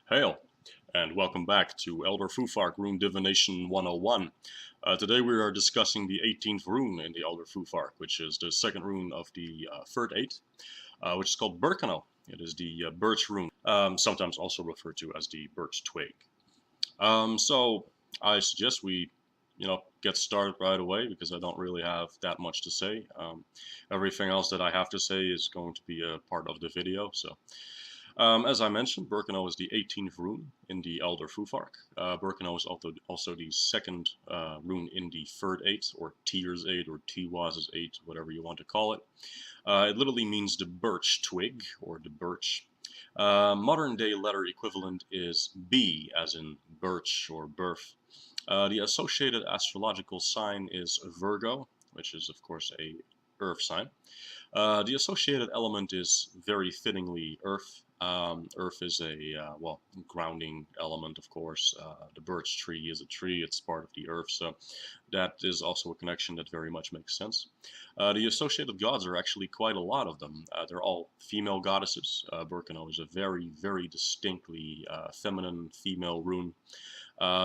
Hail, and welcome back to Elder Futhark Rune Divination 101. Today we are discussing the 18th rune in the Elder Futhark, which is the second rune of the third eight, which is called Berkano. It is the birch rune, sometimes also referred to as the birch twig. So I suggest we, get started right away because I don't really have that much to say. Everything else that I have to say is going to be a part of the video, so as I mentioned, Berkano is the 18th rune in the Elder Futhark. Berkano is also the second rune in the third eight, or Tier's eight, or Tiwaz's eight, whatever you want to call it. It literally means the birch twig, or the birch. Modern day letter equivalent is B, as in birch or birth. The associated astrological sign is Virgo, which is of course a earth sign. The associated element is very fittingly earth. Earth is a, grounding element, of course. The birch tree is a tree, it's part of the earth, so that is also a connection that very much makes sense. The associated gods are actually quite a lot of them. They're all female goddesses. Berkano is a very, very distinctly feminine female rune.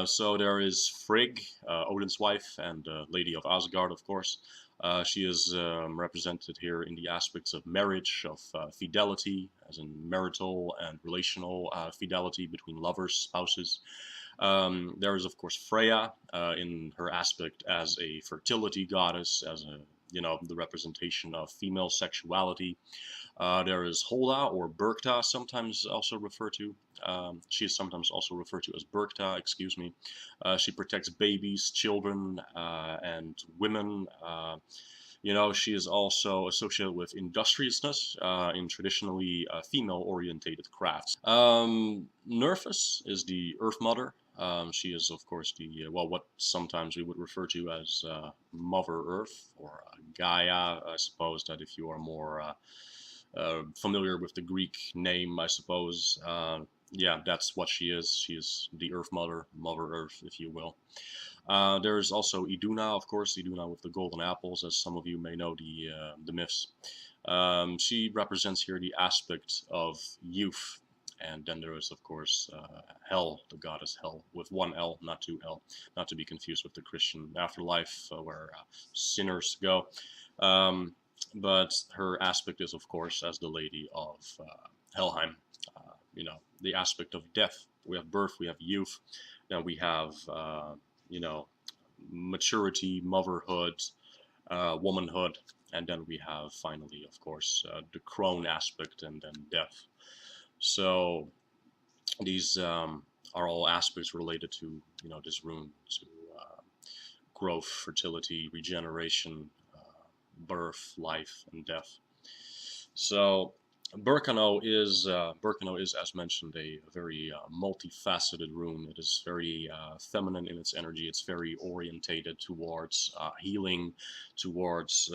So there is Frigg, Odin's wife, and Lady of Asgard, of course. She is represented here in the aspects of marriage, of fidelity, as in marital and relational fidelity between lovers, spouses. There is, of course, Freya in her aspect as a fertility goddess, as a the representation of female sexuality. There is Holda, or Berkta, sometimes also referred to. She is sometimes also referred to as Berkta, excuse me. She protects babies, children, and women. She is also associated with industriousness in traditionally female-orientated crafts. Nerfus is the Earth Mother. She is, of course, the what sometimes we would refer to as Mother Earth, or Gaia. I suppose that if you are more familiar with the Greek name, I suppose. Yeah, that's what she is. She is the Earth Mother, Mother Earth, if you will. There's also Iduna, of course, Iduna with the golden apples, as some of you may know the myths. She represents here the aspect of youth. And then there is, of course, Hel, the goddess Hel, with one L, not two L, not to be confused with the Christian afterlife where sinners go. But her aspect is, of course, as the Lady of Helheim, the aspect of death. We have birth, we have youth, then we have, maturity, motherhood, womanhood, and then we have finally, of course, the crone aspect, and then death. So these are all aspects related to this rune, to growth, fertility, regeneration, birth, life, and death. So Berkano is, as mentioned, a very multifaceted rune. It is very feminine in its energy. It's very orientated towards healing, towards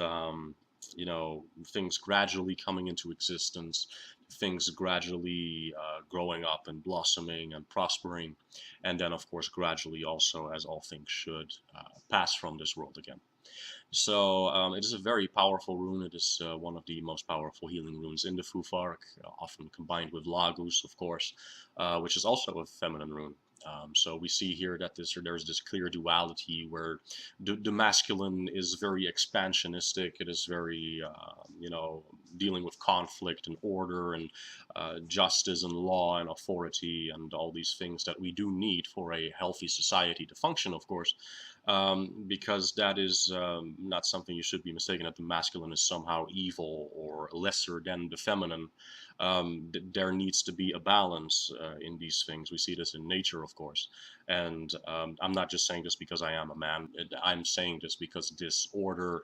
things gradually coming into existence, things gradually growing up and blossoming and prospering, and then of course gradually also, as all things should, pass from this world again. So it is a very powerful rune. It is one of the most powerful healing runes in the Futhark, often combined with Lagus, of course, which is also a feminine rune. So we see here that there's this clear duality where the masculine is very expansionistic. It is very, dealing with conflict and order and justice and law and authority and all these things that we do need for a healthy society to function, of course. Because that is not something you should be mistaken, that the masculine is somehow evil or lesser than the feminine. There needs to be a balance in these things. We see this in nature, of course. And I'm not just saying this because I am a man. I'm saying this because this order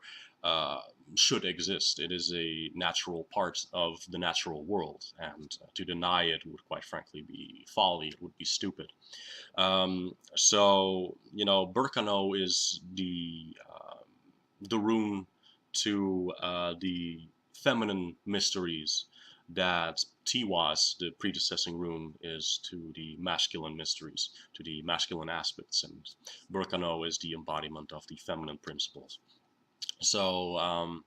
should exist. It is a natural part of the natural world, and to deny it would quite frankly be folly. It would be stupid. So Berkano is the rune to the feminine mysteries that Tiwaz, the predecessing rune, is to the masculine mysteries, to the masculine aspects, and Berkano is the embodiment of the feminine principles. So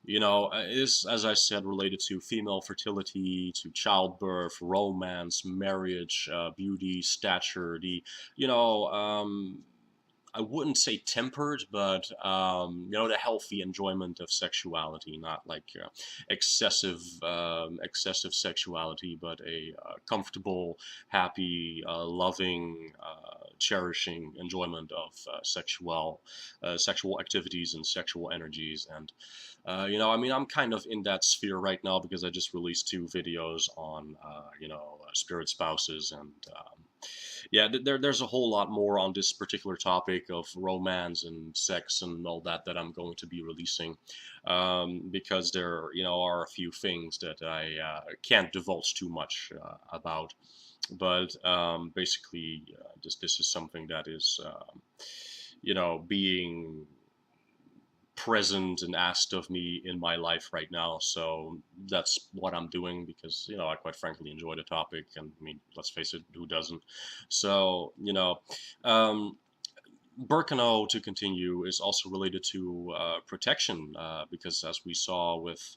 is, as I said, related to female fertility, to childbirth, romance, marriage, beauty, stature, you know, um, I wouldn't say tempered, but the healthy enjoyment of sexuality, not like excessive sexuality, but a comfortable, happy, loving, cherishing enjoyment of sexual activities and sexual energies. And I'm kind of in that sphere right now because I just released 2 videos on spirit spouses, and yeah, there's a whole lot more on this particular topic of romance and sex and all that I'm going to be releasing, because there are a few things that I can't divulge too much about. But basically, this is something that is being present and asked of me in my life right now. So that's what I'm doing because, I quite frankly enjoy the topic. And I mean, let's face it, who doesn't? So, um, Berkano, to continue, is also related to protection, because as we saw with,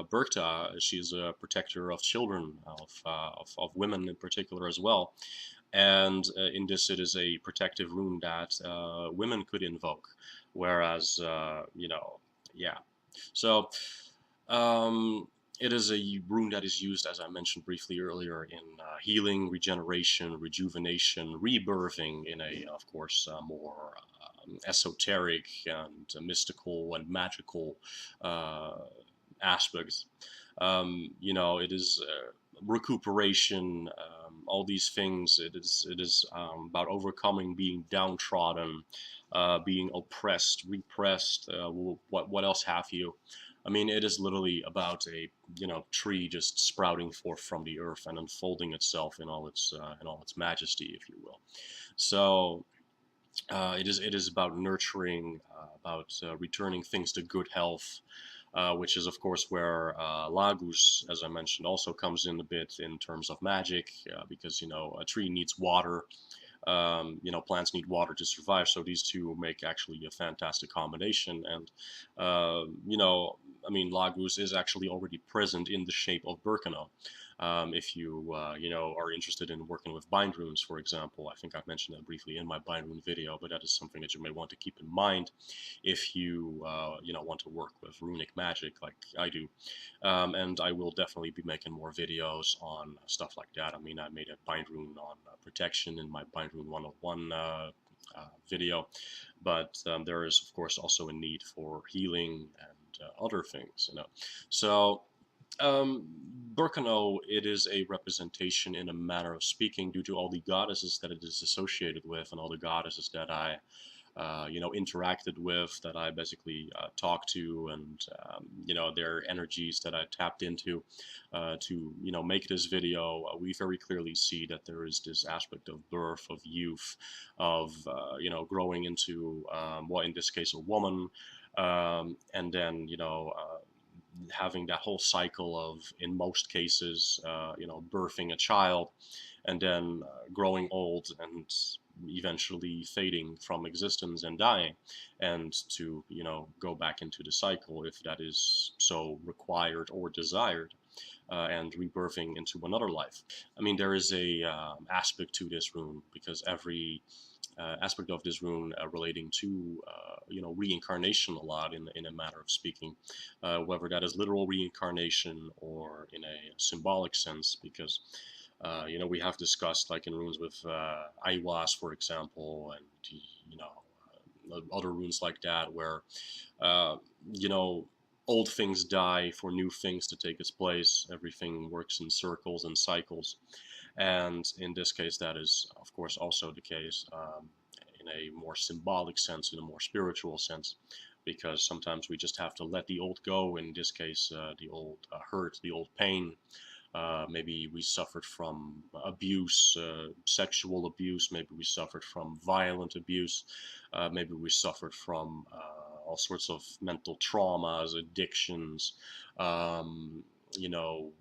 Berkta, she's a protector of children, of women in particular as well. And in this, it is a protective rune that women could invoke, whereas yeah. So um, it is a rune that is used, as I mentioned briefly earlier, in healing, regeneration, rejuvenation, rebirthing, in a, of course, more esoteric and mystical and magical uh, aspects. It is recuperation, all these things. It is about overcoming being downtrodden, being oppressed, repressed. What else have you? I mean, it is literally about a tree just sprouting forth from the earth and unfolding itself in all its majesty, if you will. So it is about nurturing, about returning things to good health, which is of course where Lagus, as I mentioned, also comes in a bit in terms of magic, because a tree needs water. Plants need water to survive, so these two make actually a fantastic combination. And Lagus is actually already present in the shape of Berkano. If you are interested in working with bind runes, for example, I think I've mentioned that briefly in my bind rune video, but that is something that you may want to keep in mind if you want to work with runic magic like I do. And I will definitely be making more videos on stuff like that. I mean, I made a bind rune on protection in my bind rune 101 video, but there is of course also a need for healing and other things. So um, Berkano, it is a representation in a manner of speaking due to all the goddesses that it is associated with and all the goddesses that I interacted with, that I basically talked to, and their energies that I tapped into to make this video. We very clearly see that there is this aspect of birth, of youth, of growing into well, in this case, a woman, and then having that whole cycle of, in most cases, birthing a child, and then growing old and eventually fading from existence and dying, and to go back into the cycle if that is so required or desired, and rebirthing into another life. I mean, there is a aspect to this rune because every aspect of this rune relating to reincarnation a lot, in a matter of speaking, whether that is literal reincarnation or in a symbolic sense, because we have discussed, like in runes with Aiwas, for example, and other runes like that, where uh, you know old things die for new things to take its place. Everything works in circles and cycles, and in this case, that is of course also the case, in a more symbolic sense, in a more spiritual sense, because sometimes we just have to let the old go. In this case, the old hurt, the old pain. Maybe we suffered from abuse, sexual abuse. Maybe we suffered from violent abuse. Maybe we suffered from all sorts of mental traumas, addictions,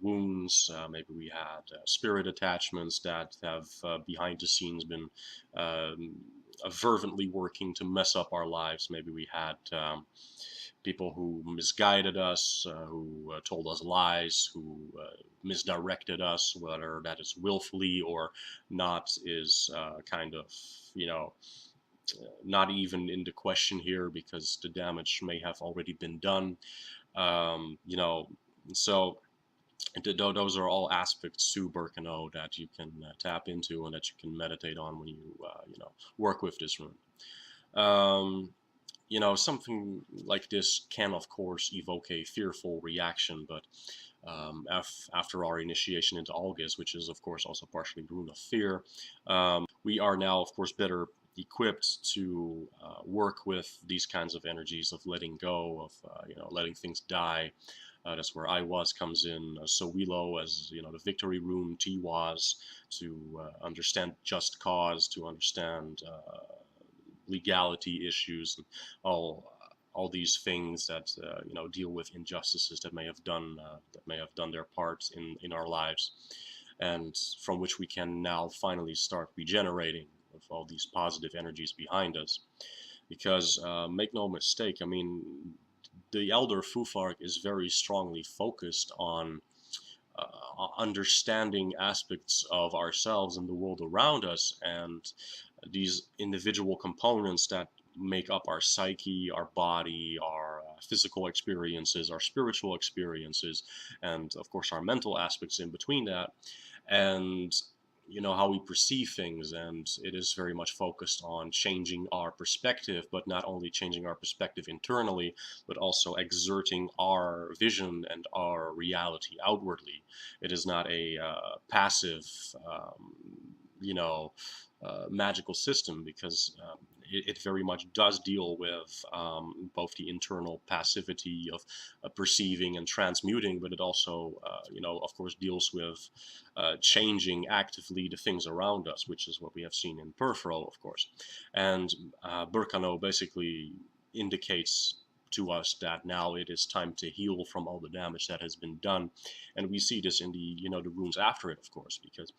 wounds. Maybe we had spirit attachments that have behind the scenes been um, fervently working to mess up our lives. Maybe we had people who misguided us, who told us lies, who misdirected us, whether that is willfully or not is kind of, you know, not even in the question here, because the damage may have already been done. You know, so those are all aspects to Berkano that you can tap into and that you can meditate on when you you know, work with this rune. You know, something like this can of course evoke a fearful reaction, but after our initiation into Algis, which is of course also partially rune of fear, we are now of course better equipped to work with these kinds of energies of letting go, of you know, letting things die. That's where I was comes in. So Wilo as, you know, the victory rune, T was to understand just cause, to understand legality issues, and all these things that you know, deal with injustices that may have done their part in our lives, and from which we can now finally start regenerating with all these positive energies behind us. Because make no mistake, I mean, the Elder Futhark is very strongly focused on understanding aspects of ourselves and the world around us, and these individual components that make up our psyche, our body, our physical experiences, our spiritual experiences, and of course our mental aspects in between that, and you know, how we perceive things. And it is very much focused on changing our perspective, but not only changing our perspective internally, but also exerting our vision and our reality outwardly. It is not a passive you know, magical system, because it very much does deal with both the internal passivity of perceiving and transmuting, but it also, you know, of course, deals with changing actively the things around us, which is what we have seen in Perfro, of course. And Berkano basically indicates to us that now it is time to heal from all the damage that has been done. And we see this in the, you know, the runes after it, of course, because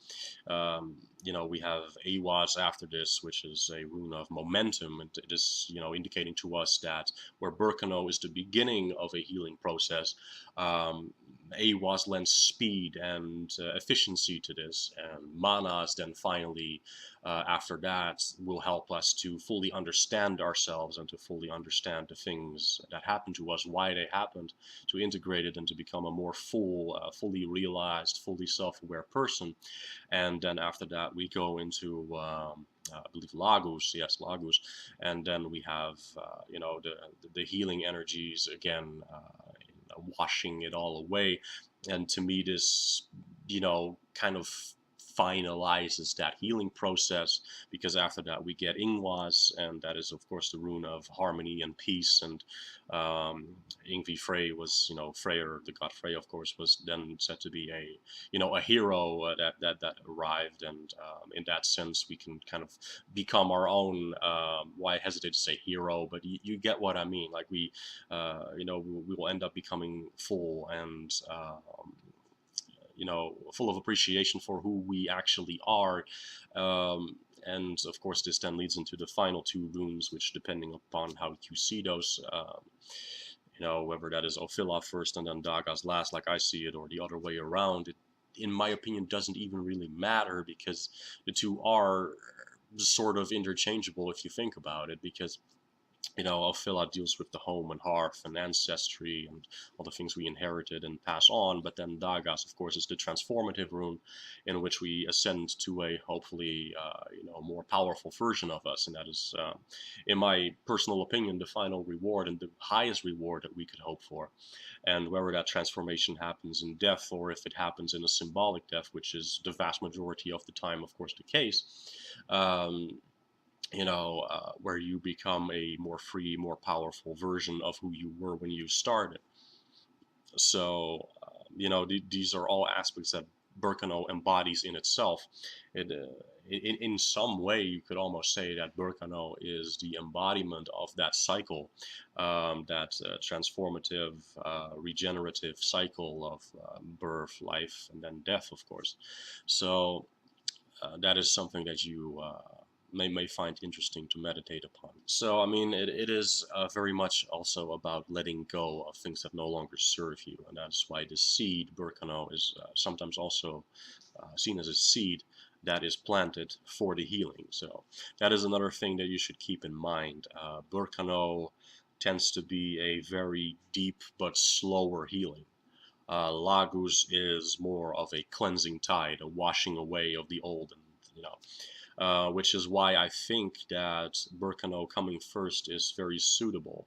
you know, we have Awas after this, which is a rune of momentum, and it is, you know, indicating to us that where Berkano is the beginning of a healing process, Awas lends speed and efficiency to this, and Manas then finally, after that, will help us to fully understand ourselves and to fully understand the things that happened to us, why they happened, to integrate it and to become a more fully realized, fully self-aware person. And then after that, we go into I believe Lagos, yes, Lagos, and then we have you know, the healing energies again, washing it all away. And to me, this, you know, kind of finalizes that healing process, because after that we get Ingwas, and that is of course the rune of harmony and peace. And Ingvi Frey was, you know, Freyr, the god Frey, of course, was then said to be a, you know, a hero that arrived, and in that sense we can kind of become our own. Why I hesitate to say hero, but you get what I mean. Like we, you know, we will end up becoming full and. You know, full of appreciation for who we actually are. And of course, this then leads into the final two runes, which, depending upon how you see those, you know, whether that is Ophila first and then Dagas last, like I see it, or the other way around, it, in my opinion, doesn't even really matter, because the two are sort of interchangeable if you think about it. Because, you know, Ophila deals with the home and hearth and ancestry and all the things we inherited and pass on. But then Dagas, of course, is the transformative rune, in which we ascend to a hopefully, you know, more powerful version of us. And that is, in my personal opinion, the final reward and the highest reward that we could hope for. And whether that transformation happens in death, or if it happens in a symbolic death, which is the vast majority of the time, of course, the case, you know, where you become a more free, more powerful version of who you were when you started. So, you know, these are all aspects that Berkano embodies in itself. It, in some way, you could almost say that Berkano is the embodiment of that cycle, that transformative, regenerative cycle of birth, life, and then death, of course. So that is something that you may find interesting to meditate upon. So, I mean, it is very much also about letting go of things that no longer serve you, and that's why the seed, Berkano, is sometimes also seen as a seed that is planted for the healing. So that is another thing that you should keep in mind. Berkano tends to be a very deep but slower healing. Lagus is more of a cleansing tide, a washing away of the old, and which is why I think that Berkano coming first is very suitable.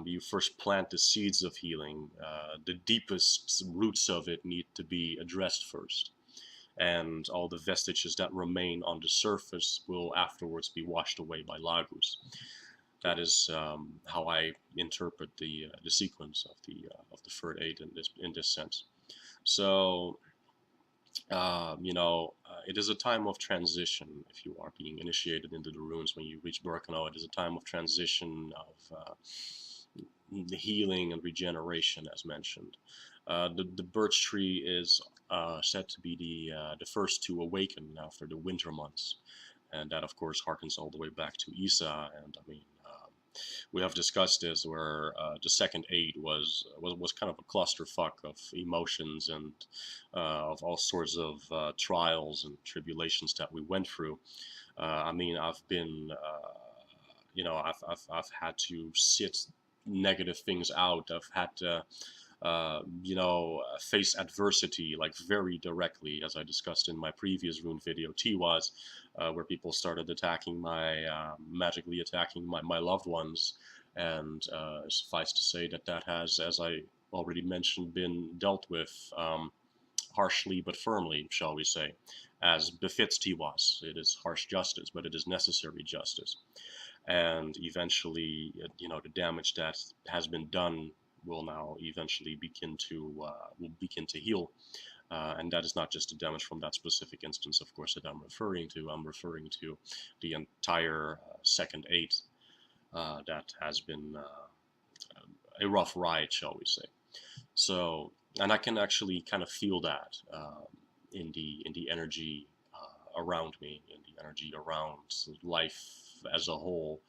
You first plant the seeds of healing. The deepest roots of it need to be addressed first, and all the vestiges that remain on the surface will afterwards be washed away by Lagus. That is how I interpret the sequence of the third eight in this sense. So it is a time of transition if you are being initiated into the runes. When you reach Berkano, it is a time of transition, of the healing and regeneration, as mentioned. The birch tree is said to be the first to awaken after the winter months, and that of course harkens all the way back to Isa. And I mean, we have discussed this, where the second eight was kind of a clusterfuck of emotions and of all sorts of trials and tribulations that we went through. I mean, I've been, I've had to sit negative things out. I've had to face adversity like very directly, as I discussed in my previous rune video, Tiwaz, where people started attacking magically attacking my loved ones. And suffice to say that that has, as I already mentioned, been dealt with harshly but firmly, shall we say, as befits Tiwaz. It is harsh justice, but it is necessary justice. And eventually, the damage that has been done will now eventually begin to heal, and that is not just the damage from that specific instance, of course, that I'm referring to. I'm referring to the entire second eight that has been a rough ride, shall we say. So, and I can actually kind of feel that in the energy around me, in the energy around life as a whole.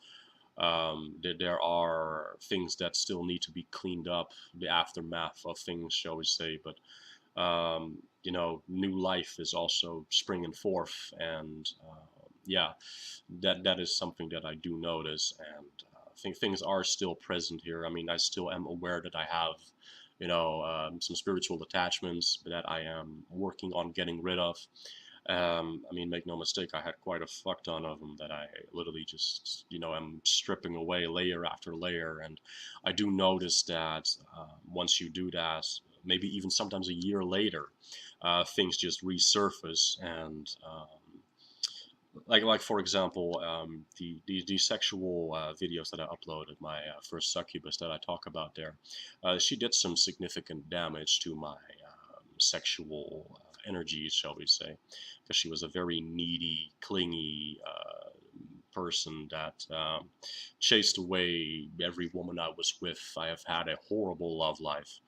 There are things that still need to be cleaned up, the aftermath of things, shall we say, but new life is also springing forth, and yeah, that is something that I do notice, and I think things are still present here. I mean, I still am aware that I have, some spiritual attachments that I am working on getting rid of. I mean, make no mistake, I had quite a fuck ton of them that I literally just, am stripping away layer after layer. And I do notice that once you do that, maybe even sometimes a year later, things just resurface. And like for example, the sexual videos that I uploaded, my first succubus that I talk about there, she did some significant damage to my sexual energies, shall we say, because she was a very needy, clingy person that chased away every woman I was with. I have had a horrible love life,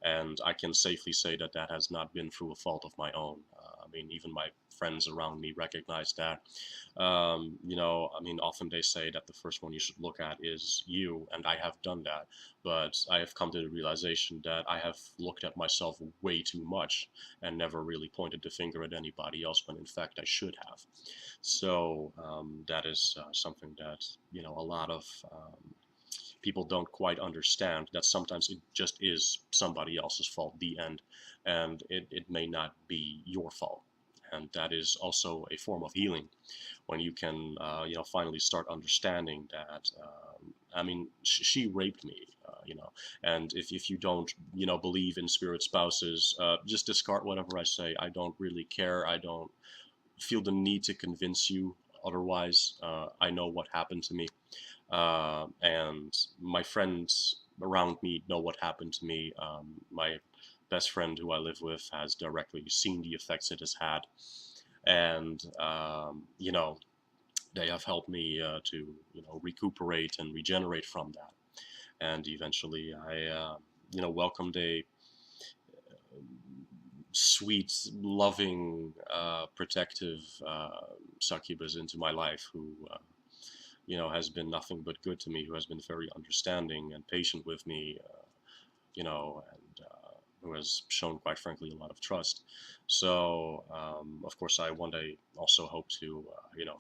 and I can safely say that that has not been through a fault of my own. I mean, even my friends around me recognize that. I mean, often they say that the first one you should look at is you, and I have done that. But I have come to the realization that I have looked at myself way too much and never really pointed the finger at anybody else, when in fact I should have. So that is something that, a lot of people don't quite understand, that sometimes it just is somebody else's fault, the end, and it may not be your fault. And that is also a form of healing, when you can, finally start understanding that, I mean, she raped me, and if you don't, believe in spirit spouses, just discard whatever I say. I don't really care. I don't feel the need to convince you otherwise. I know what happened to me, and my friends around me know what happened to me. My best friend, who I live with, has directly seen the effects it has had, and they have helped me to recuperate and regenerate from that. And eventually, I welcomed a sweet, loving, protective succubus into my life who, has been nothing but good to me, who has been very understanding and patient with me, and who has shown, quite frankly, a lot of trust. So, of course, I one day also hope to,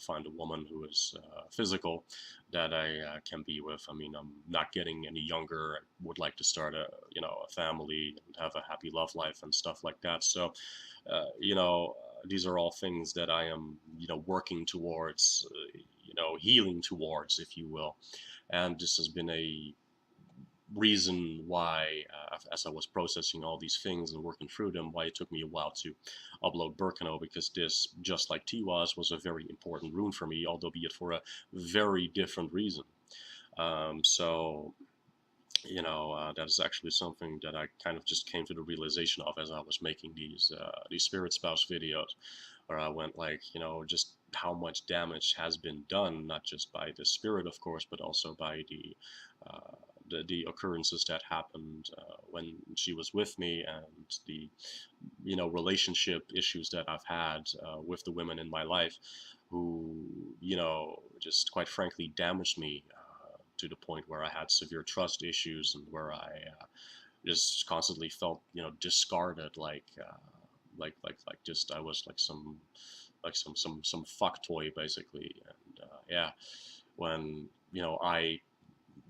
find a woman who is physical that I can be with. I mean, I'm not getting any younger. I would like to start a family and have a happy love life and stuff like that. So, these are all things that I am, working towards, healing towards, if you will. And this has been a reason why, as I was processing all these things and working through them, why it took me a while to upload Berkano, because this, just like Tiwaz, was a very important rune for me, although be it for a very different reason. So, that is actually something that I kind of just came to the realization of as I was making these Spirit Spouse videos, where I went like, just how much damage has been done, not just by the spirit, of course, but also by the occurrences that happened when she was with me, and the relationship issues that I've had with the women in my life, who just quite frankly damaged me to the point where I had severe trust issues, and where I just constantly felt discarded, like just I was like some fuck toy, basically. And yeah, when I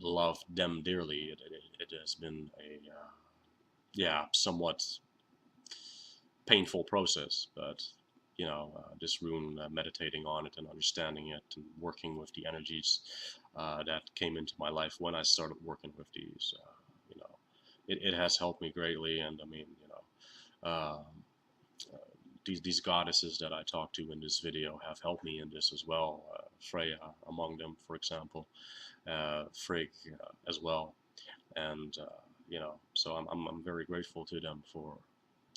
love them dearly, it has been a somewhat painful process. But this rune, meditating on it and understanding it and working with the energies that came into my life when I started working with these, it has helped me greatly. And I mean, uh, these goddesses that I talked to in this video have helped me in this as well. Freya among them, for example, Frigg as well, and so I'm very grateful to them for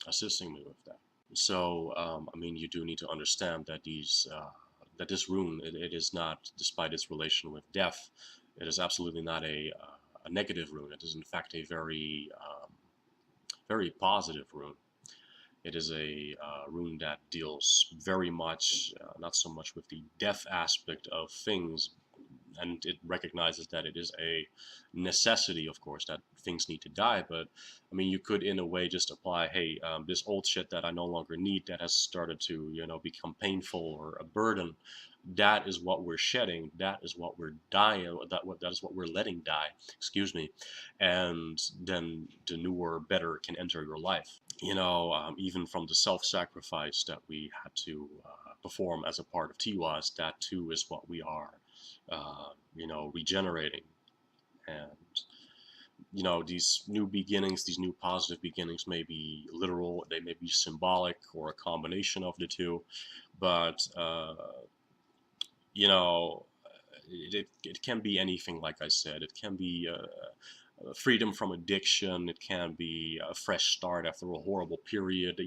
assisting me with that. So I mean, you do need to understand that this rune, it is not, despite its relation with death, it is absolutely not a negative rune. It is in fact a very positive rune. It is a rune that deals very much, not so much with the death aspect of things, and it recognizes that it is a necessity, of course, that things need to die. But I mean, you could in a way just apply, hey, this old shit that I no longer need, that has started to become painful or a burden, that is what we're shedding, that is what we're dying, that is what we're letting die, excuse me. And then the newer, better can enter your life. Even from the self-sacrifice that we had to perform as a part of Tiwaz, that too is what we are regenerating. And these new beginnings, these new positive beginnings, may be literal, they may be symbolic, or a combination of the two. But it can be anything. Like I said, it can be freedom from addiction. It can be a fresh start after a horrible period,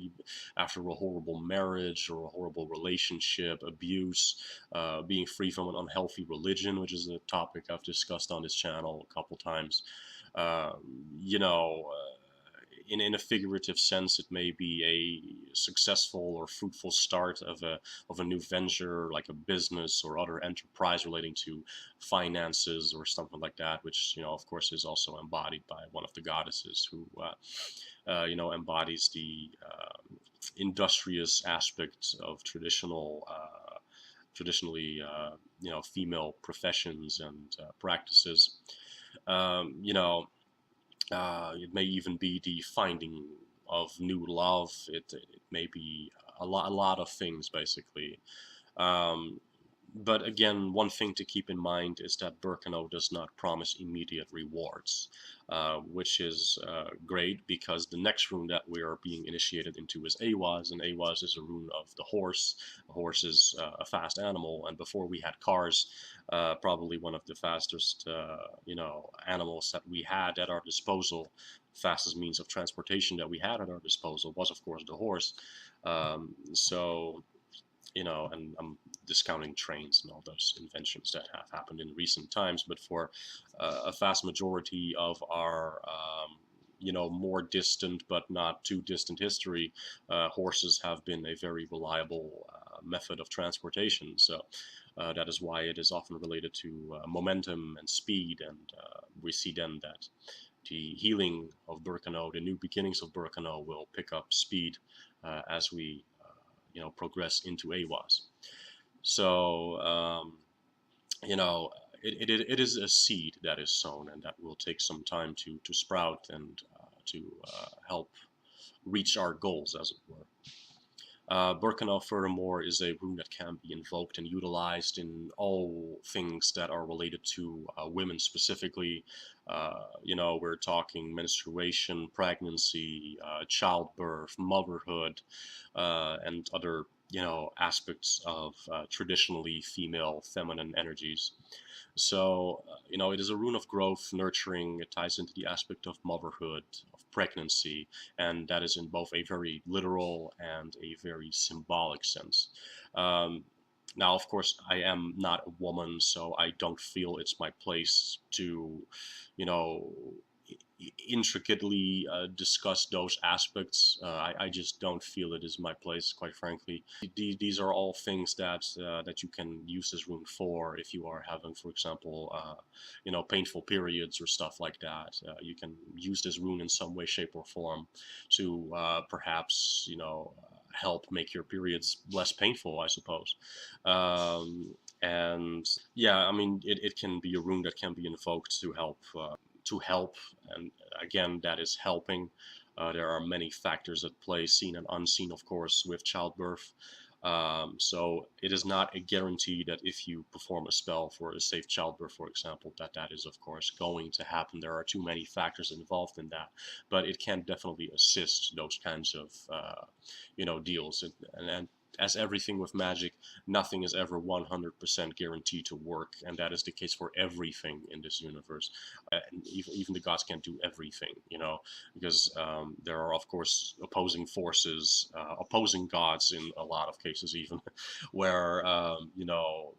after a horrible marriage or a horrible relationship, abuse, being free from an unhealthy religion, which is a topic I've discussed on this channel a couple times. You know, in a figurative sense, it may be a successful or fruitful start of a new venture, like a business or other enterprise relating to finances or something like that, which of course is also embodied by one of the goddesses, who embodies the industrious aspect of traditionally female professions and practices. It may even be the finding of new love. It may be a lot of things, basically. But again, one thing to keep in mind is that Berkano does not promise immediate rewards, which is great, because the next rune that we are being initiated into is Awaz, and Awaz is a rune of the horse. A horse is a fast animal, and before we had cars, probably one of the fastest, animals that we had at our disposal, fastest means of transportation that we had at our disposal, was of course the horse. So and I'm discounting trains and all those inventions that have happened in recent times, but for a vast majority of our, more distant but not too distant history, horses have been a very reliable method of transportation. So that is why it is often related to momentum and speed, and we see then that the healing of Berkano, the new beginnings of Berkano, will pick up speed as we progress into Awas. So it is a seed that is sown, and that will take some time to sprout and to help reach our goals, as it were. Berkano, furthermore, is a rune that can be invoked and utilized in all things that are related to women specifically. We're talking menstruation, pregnancy, childbirth, motherhood, and other, aspects of traditionally female feminine energies. So, it is a rune of growth, nurturing. It ties into the aspect of motherhood, of pregnancy, and that is in both a very literal and a very symbolic sense. Um, Now, of course, I am not a woman, so I don't feel it's my place to, you know, intricately discuss those aspects. I just don't feel it is my place, quite frankly. These are all things that you can use this rune for if you are having, for example, painful periods or stuff like that. You can use this rune in some way, shape, or form to perhaps, help make your periods less painful, I suppose. And yeah, I mean, it can be a rune that can be invoked to help, and again, that is helping. There are many factors at play, seen and unseen, of course, with childbirth. So it is not a guarantee that if you perform a spell for a safe childbirth, for example, that is, of course, going to happen. There are too many factors involved in that, but it can definitely assist those kinds of deals. And as everything with magic, nothing is ever 100% guaranteed to work, and that is the case for everything in this universe. And even the gods can't do everything, because there are, of course, opposing forces, opposing gods in a lot of cases, even where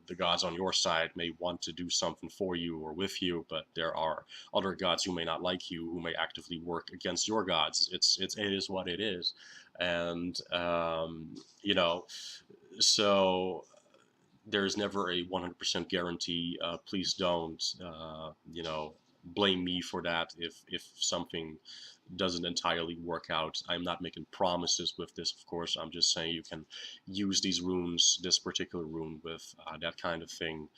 the gods on your side may want to do something for you or with you, but there are other gods who may not like you, who may actively work against your gods. It is what it is, and so there's never a 100% guarantee. Please don't, blame me for that if something doesn't entirely work out. I'm not making promises with this, of course. I'm just saying you can use these runes, this particular rune, with that kind of thing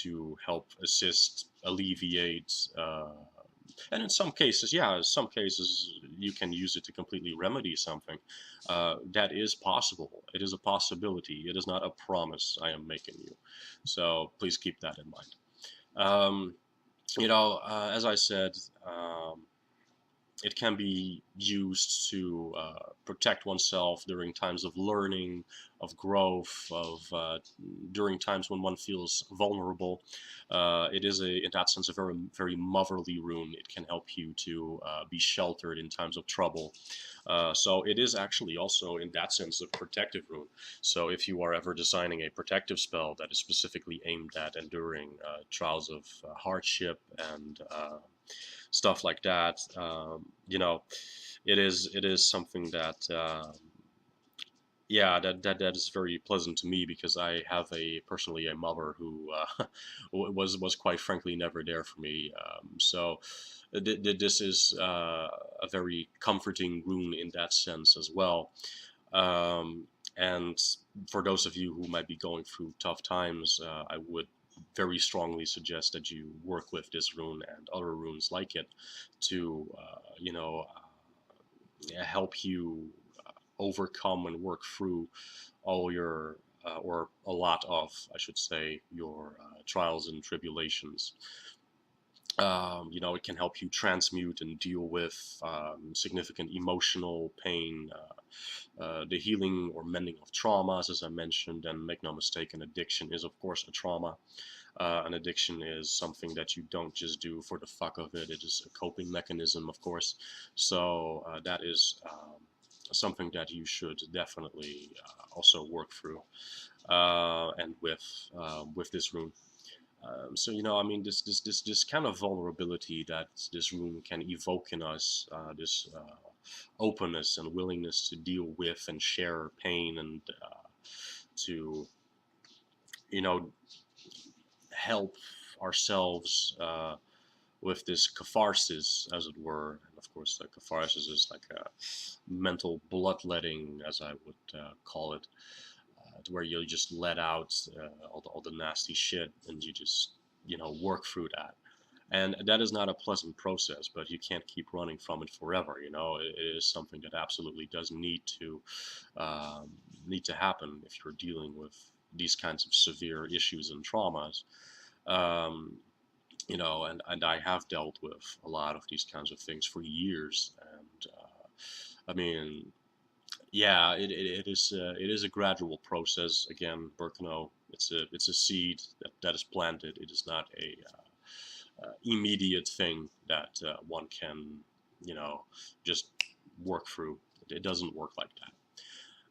to help assist, alleviate, and in some cases, you can use it to completely remedy something. That is possible. It is a possibility. It is not a promise I am making you. So please keep that in mind. As I said, it can be used to protect oneself during times of learning, of growth, during times when one feels vulnerable. It is, in that sense, a very, very motherly rune. It can help you to be sheltered in times of trouble. So it is actually also, in that sense, a protective rune. So if you are ever designing a protective spell that is specifically aimed at enduring trials of hardship and stuff like that, it is something that that is very pleasant to me, because I have personally a mother who was quite frankly never there for me. So this is a very comforting rune in that sense as well. And for those of you who might be going through tough times, I would very strongly suggest that you work with this rune and other runes like it to, help you overcome and work through all your, or a lot of, I should say, your trials and tribulations. It can help you transmute and deal with significant emotional pain, the healing or mending of traumas, as I mentioned. And make no mistake, an addiction is, of course, a trauma. An addiction is something that you don't just do for the fuck of it. It is a coping mechanism, of course. So that is something that you should definitely also work through, and with this rune. So I mean, this kind of vulnerability that this rune can evoke in us, this openness and willingness to deal with and share pain and to, you know, help ourselves with this catharsis, as it were. And of course, the catharsis is like a mental bloodletting, as I would call it, to where you just let out all the nasty shit, and you just, you know, work through that. And that is not a pleasant process, but you can't keep running from it forever. You know, it is something that absolutely does um, need to happen if you're dealing with these kinds of severe issues and traumas. Um, you know, and I have dealt with a lot of these kinds of things for years, and I mean, yeah, it is a gradual process. Again, Berkano, it's a seed that is planted. It is not a immediate thing that one can, you know, just work through. It doesn't work like that.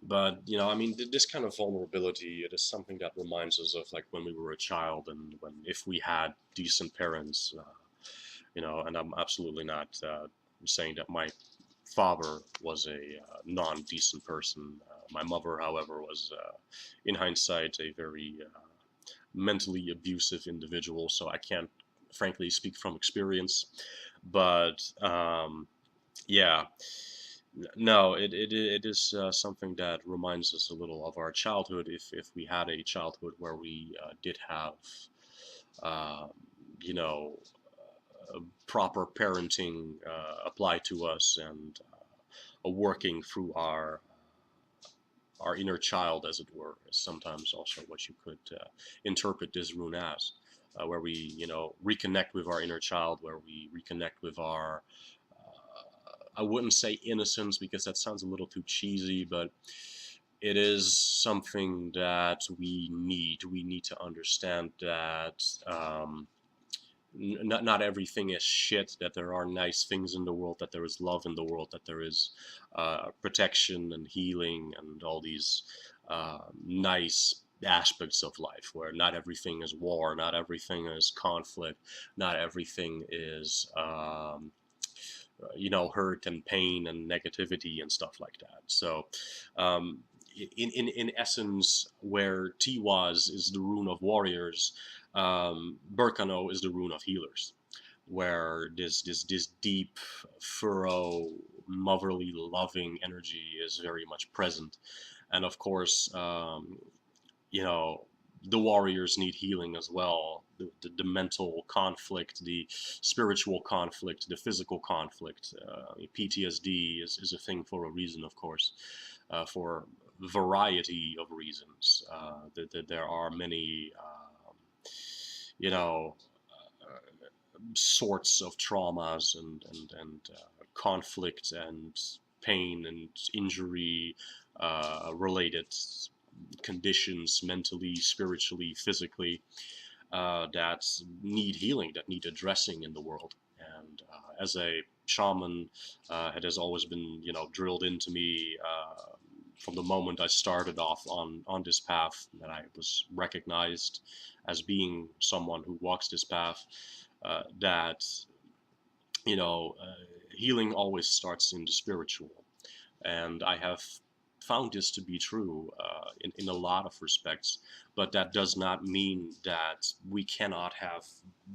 But you know, I mean, this kind of vulnerability, it is something that reminds us of like when we were a child, and when if we had decent parents, you know. And I'm absolutely not saying that my father was a non-decent person. My mother, however, was, in hindsight, a very mentally abusive individual. So I can't, frankly, speak from experience. But yeah, no, it is something that reminds us a little of our childhood. If we had a childhood where we did have, um, you know, proper parenting applied to us, and working through our inner child, as it were, is sometimes also what you could interpret this rune as, where we, you know, reconnect with our inner child, where we reconnect with our, I wouldn't say innocence because that sounds a little too cheesy, but it is something that we need. We need to understand that not everything is shit, that there are nice things in the world, that there is love in the world, that there is protection and healing and all these nice aspects of life, where not everything is war, not everything is conflict, not everything is you know, hurt and pain and negativity and stuff like that. So um, in essence, where Tiwaz is the rune of warriors, Berkano is the rune of healers, where this deep, thorough, motherly, loving energy is very much present. And of course, you know, the warriors need healing as well. The mental conflict, the spiritual conflict, the physical conflict. PTSD is a thing for a reason, of course, for a variety of reasons. There are many, you know, sorts of traumas and conflict and pain and injury related conditions, mentally, spiritually, physically, that need healing, that need addressing in the world. And as a shaman, it has always been, you know, drilled into me from the moment I started off on this path, that I was recognized as being someone who walks this path. That, you know, healing always starts in the spiritual, and I have found this to be true in a lot of respects. But that does not mean that we cannot have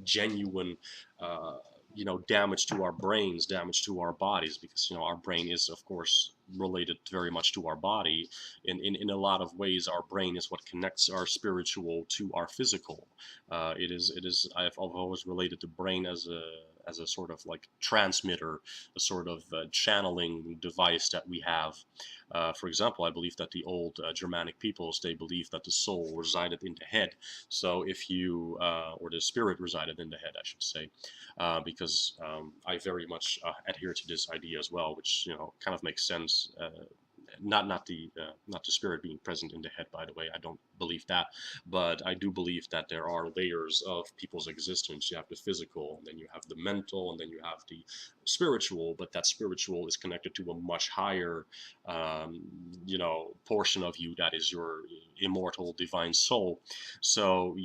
genuine, uh, you know, damage to our brains, damage to our bodies, because, you know, our brain is, of course, related very much to our body. In a lot of ways, our brain is what connects our spiritual to our physical. I've always related the brain as a sort of like transmitter, a sort of channeling device that we have. For example, I believe that the old Germanic peoples, they believed that the soul resided in the head. So if you, or the spirit resided in the head, I should say, because I very much adhere to this idea as well, which, you know, kind of makes sense. Not the spirit being present in the head, by the way. I don't believe that, but I do believe that there are layers of people's existence. You have the physical, and then you have the mental, and then you have the spiritual, but that spiritual is connected to a much higher, um, portion of you that is your immortal divine soul. So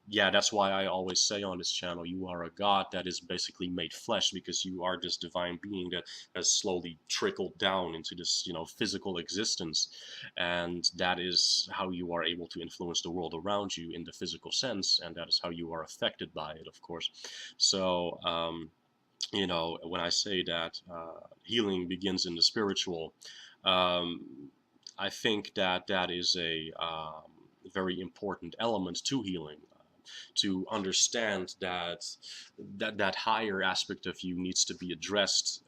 yeah, that's why I always say on this channel, you are a god that is basically made flesh, because you are this divine being that has slowly trickled down into this, physical existence. And that is how you are able to influence the world around you in the physical sense, and that is how you are affected by it, of course. So, when I say that healing begins in the spiritual, um, I think that that is a very important element to healing. To understand that that higher aspect of you needs to be addressed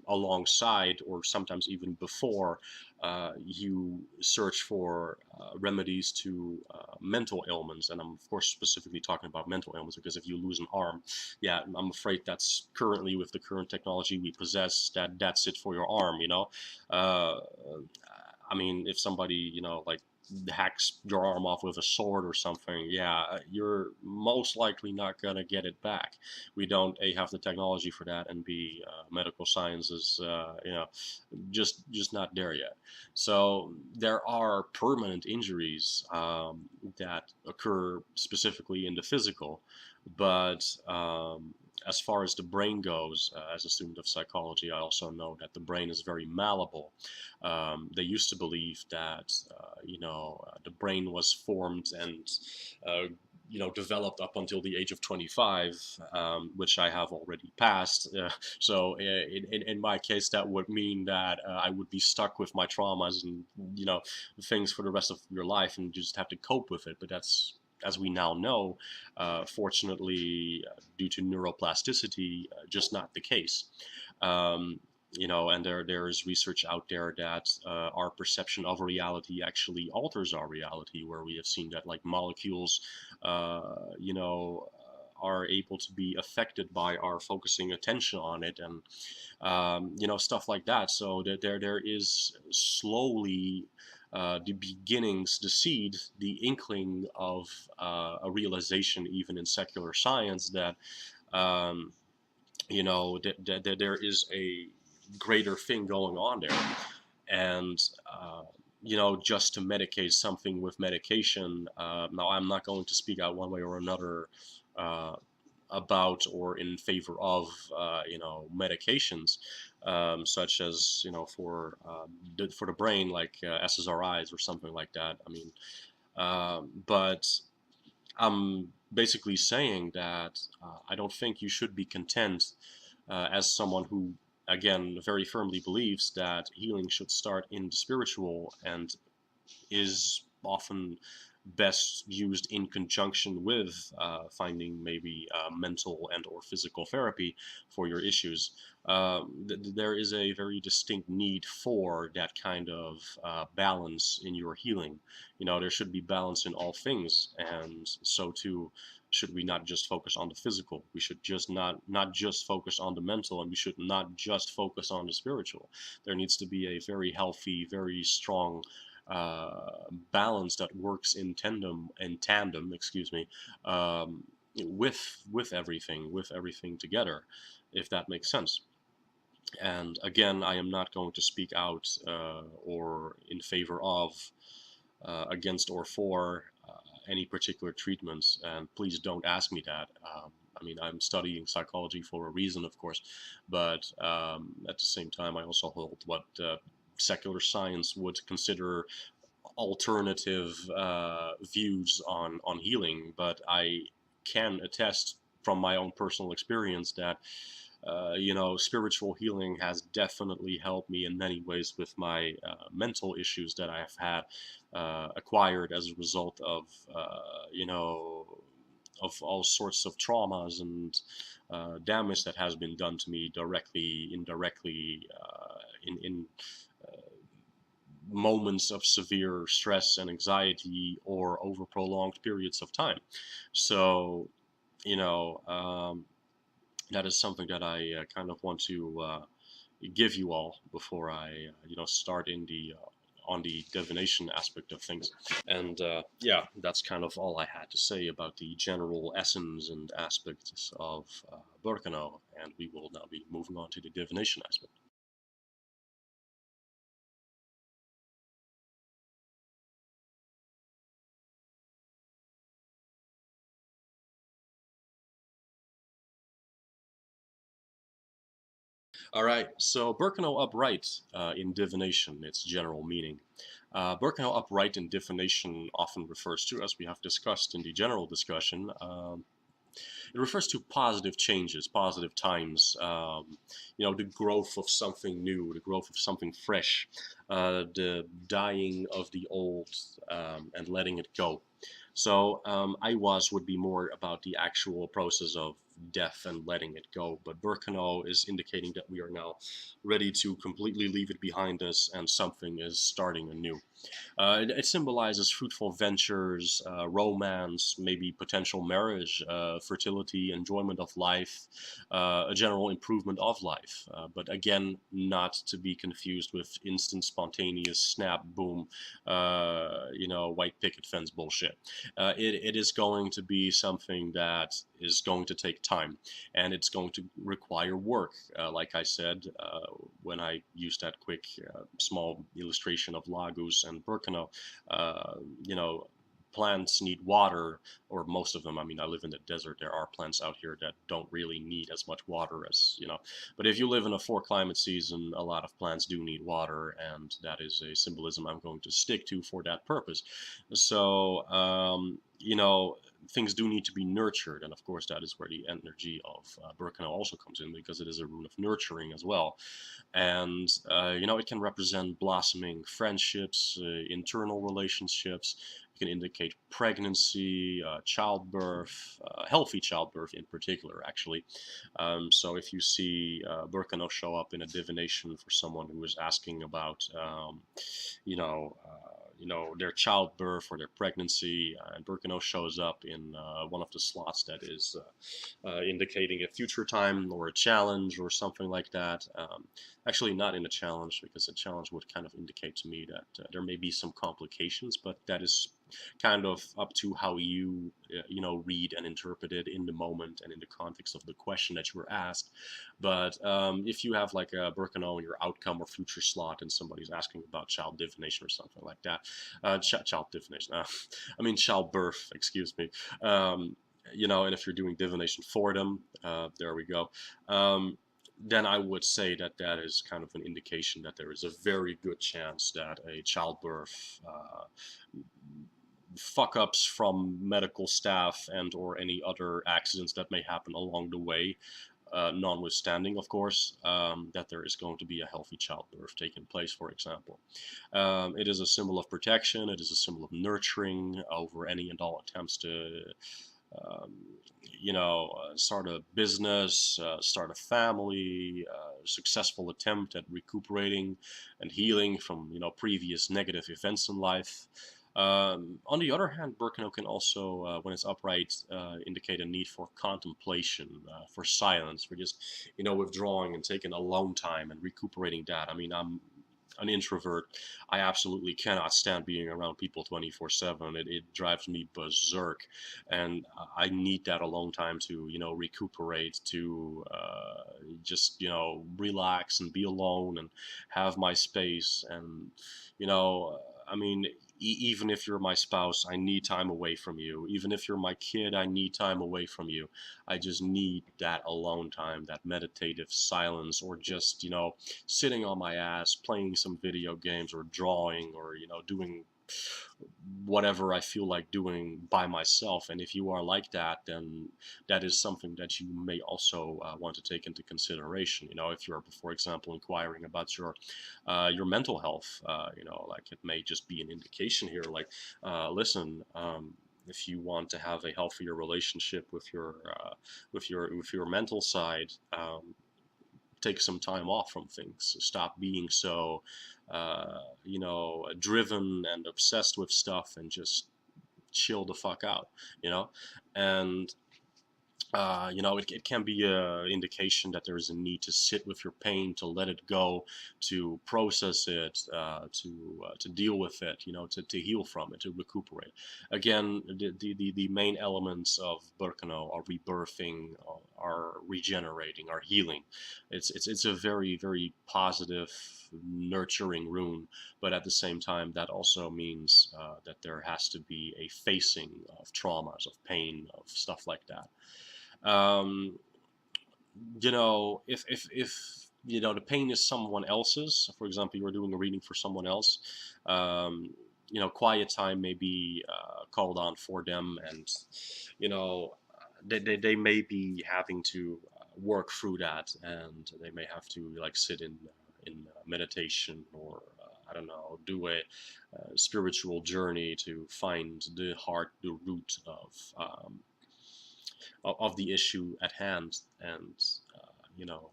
alongside, or sometimes even before, you search for remedies to mental ailments. And I'm of course specifically talking about mental ailments, because if you lose an arm, yeah, I'm afraid that's currently, with the current technology we possess, that's it for your arm. Uh, I mean, if somebody, like hacks your arm off with a sword or something, yeah, you're most likely not gonna get it back. We don't A, have the technology for that, and B, medical science is, just not there yet. So there are permanent injuries that occur specifically in the physical, but as far as the brain goes, as a student of psychology, I also know that the brain is very malleable. They used to believe that, the brain was formed and, developed up until the age of 25, which I have already passed. So in my case, that would mean that I would be stuck with my traumas and, things for the rest of your life, and just have to cope with it. But that's, as we now know, fortunately, due to neuroplasticity, just not the case. Um, and there's research out there that our perception of reality actually alters our reality, where we have seen that, like, molecules, are able to be affected by our focusing attention on it, and stuff like that. So there is slowly the beginnings, the seed, the inkling of a realization, even in secular science, that um, that there is a greater thing going on there. And just to medicate something with medication, now I'm not going to speak out one way or another uh, about or in favor of medications, such as, for the brain, like SSRIs or something like that. I mean, but I'm basically saying that I don't think you should be content, as someone who, again, very firmly believes that healing should start in the spiritual, and is often best used in conjunction with finding maybe mental and or physical therapy for your issues. There is a very distinct need for that kind of balance in your healing. There should be balance in all things, and so too should we not just focus on the physical. We should just not just focus on the mental, and we should not just focus on the spiritual. There needs to be a very healthy, very strong balance that works in tandem, excuse me, um, with everything together, if that makes sense. And again, I am not going to speak out or in favor of, against, or for any particular treatments, and please don't ask me that. I mean, I'm studying psychology for a reason, of course, but at the same time, I also hold what secular science would consider alternative views on healing. But I can attest from my own personal experience that spiritual healing has definitely helped me in many ways with my mental issues that I have had acquired as a result of of all sorts of traumas and damage that has been done to me directly, indirectly, in moments of severe stress and anxiety, or over prolonged periods of time. So, you know, um, that is something that I kind of want to give you all before I, start in the on the divination aspect of things. And yeah, that's kind of all I had to say about the general essence and aspects of Berkano, and we will now be moving on to the divination aspect. All right, so Berkano upright in divination, its general meaning. Berkano upright in divination often refers to, as we have discussed in the general discussion, it refers to positive changes, positive times, the growth of something new, the growth of something fresh, the dying of the old, and letting it go. So Iwas would be more about the actual process of death and letting it go, but Berkano is indicating that we are now ready to completely leave it behind us and something is starting anew. It symbolizes fruitful ventures, romance, maybe potential marriage, fertility, enjoyment of life, a general improvement of life. But again, not to be confused with instant, spontaneous, snap, boom, white picket fence bullshit. It is going to be something that is going to take time, and it's going to require work. Like I said, when I used that quick, small illustration of Lagos and Berkano, uh, you know, plants need water, or most of them. I mean, I live in the desert. There are plants out here that don't really need as much water as. But if you live in a four climate season, a lot of plants do need water, and that is a symbolism I'm going to stick to for that purpose. So, things do need to be nurtured, and of course, that is where the energy of Berkano also comes in, because it is a rune of nurturing as well. And it can represent blossoming friendships, internal relationships. It can indicate pregnancy, childbirth, healthy childbirth in particular, actually. So if you see Berkano show up in a divination for someone who is asking about, you know, their childbirth or their pregnancy, and Berkano shows up in one of the slots that is indicating a future time or a challenge or something like that. Actually, not in a challenge, because a challenge would kind of indicate to me that there may be some complications, but that is kind of up to how you, read and interpret it in the moment and in the context of the question that you were asked. But if you have like a Berkano in your outcome or future slot, and somebody's asking about child divination or something like that, child divination, I mean childbirth, excuse me. And if you're doing divination for them, there we go. Then I would say that that is kind of an indication that there is a very good chance that a childbirth, fuck ups from medical staff and or any other accidents that may happen along the way, notwithstanding, of course, that there is going to be a healthy childbirth taking place, for example. It is a symbol of protection. It is a symbol of nurturing over any and all attempts to um, start a business, start a family, successful attempt at recuperating and healing from, previous negative events in life. On the other hand, Berkano can also, when it's upright, indicate a need for contemplation, for silence, for just, withdrawing and taking a long time and recuperating that. I mean, I'm an introvert. I absolutely cannot stand being around people 24/7. It drives me berserk, and I need that alone time to recuperate, to just relax and be alone and have my space. And I mean, even if you're my spouse, I need time away from you. Even if you're my kid, I need time away from you. I just need that alone time, that meditative silence, or just sitting on my ass, playing some video games, or drawing, or doing whatever I feel like doing by myself. And if you are like that, then that is something that you may also want to take into consideration. If you're, for example, inquiring about your mental health, like it may just be an indication here, like, listen. If you want to have a healthier relationship with your mental side, take some time off from things. Stop being so, driven and obsessed with stuff, and just chill the fuck out. And You know, it can be an indication that there is a need to sit with your pain, to let it go, to process it, to deal with it. You know, to heal from it, to recuperate. Again, the main elements of Berkano are rebirthing, are regenerating, are healing. It's a very positive, nurturing rune, but at the same time, that also means that there has to be a facing of traumas, of pain, of stuff like that. um, you know, if you know the pain is someone else's, for example, you're doing a reading for someone else, um, you know, quiet time may be called on for them, and you know, they may be having to work through that, and they may have to like sit in meditation, or I don't know, do a spiritual journey to find the heart, the root of the issue at hand, and you know,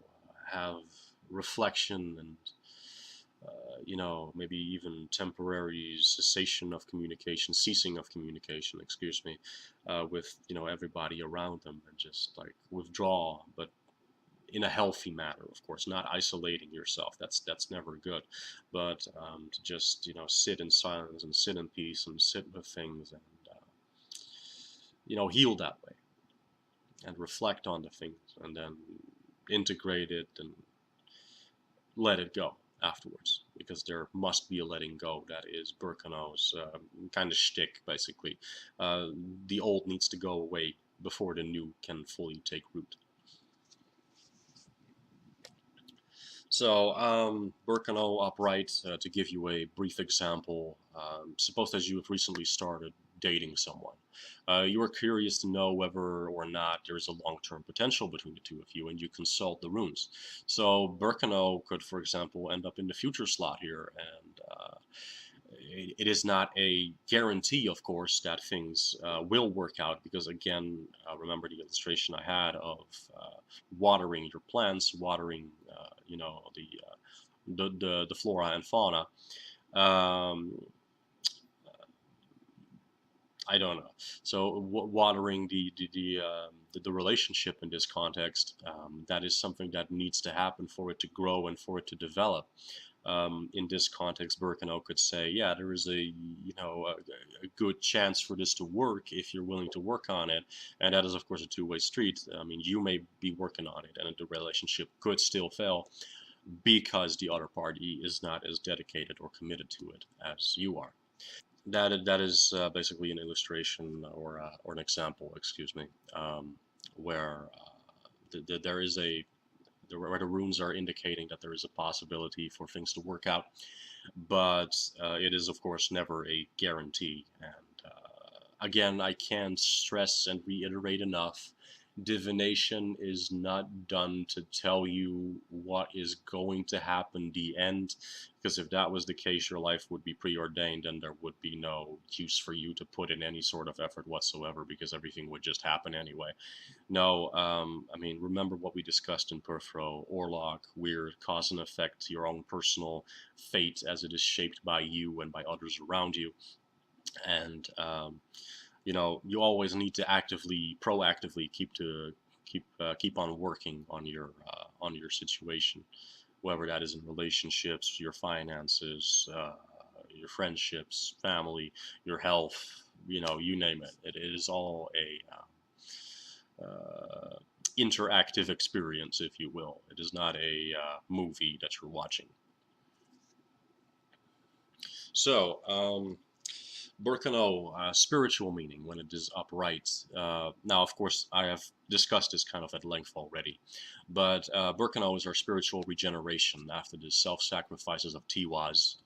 have reflection, and you know, maybe even temporary cessation of communication, ceasing of communication, excuse me, with you know everybody around them, and just like withdraw, but in a healthy manner, of course, not isolating yourself. That's never good, but to just you know sit in silence and sit in peace and sit with things, and you know, heal that way, and reflect on the things, and then integrate it and let it go afterwards, because there must be a letting go. That is Berkano's kind of shtick, basically. The old needs to go away before the new can fully take root. So, Berkano upright, to give you a brief example, suppose that you have recently started dating someone. You are curious to know whether or not there is a long-term potential between the two of you, and you consult the runes. So, Berkano could, for example, end up in the future slot here, and it is not a guarantee, of course, that things will work out, because again, remember the illustration I had of watering your plants, watering, you know, the flora and fauna. Um, I don't know. So watering the relationship in this context, that is something that needs to happen for it to grow and for it to develop. In this context, Berkano could say, yeah, there is a you know a good chance for this to work if you're willing to work on it, and that is of course a two-way street. I mean, you may be working on it, and the relationship could still fail because the other party is not as dedicated or committed to it as you are. That is basically an illustration, or an example, excuse me, where there is a where the runes are indicating that there is a possibility for things to work out, but it is of course never a guarantee. And again, I can't stress and reiterate enough, divination is not done to tell you what is going to happen the end, because if that was the case, your life would be preordained, and there would be no use for you to put in any sort of effort whatsoever, because everything would just happen anyway. No, I mean, remember what we discussed in Perfro, Orlog, weird cause and effect, your own personal fate as it is shaped by you and by others around you. And you know, you always need to proactively keep on working on your situation, whether that is in relationships, your finances, your friendships, family, your health. You know, you name it. It is all a interactive experience, if you will. It is not a movie that you're watching. So, Berkano, spiritual meaning when it is upright. Now, of course, I have discussed this kind of at length already, but Berkano is our spiritual regeneration after the self-sacrifices of Tiwaz,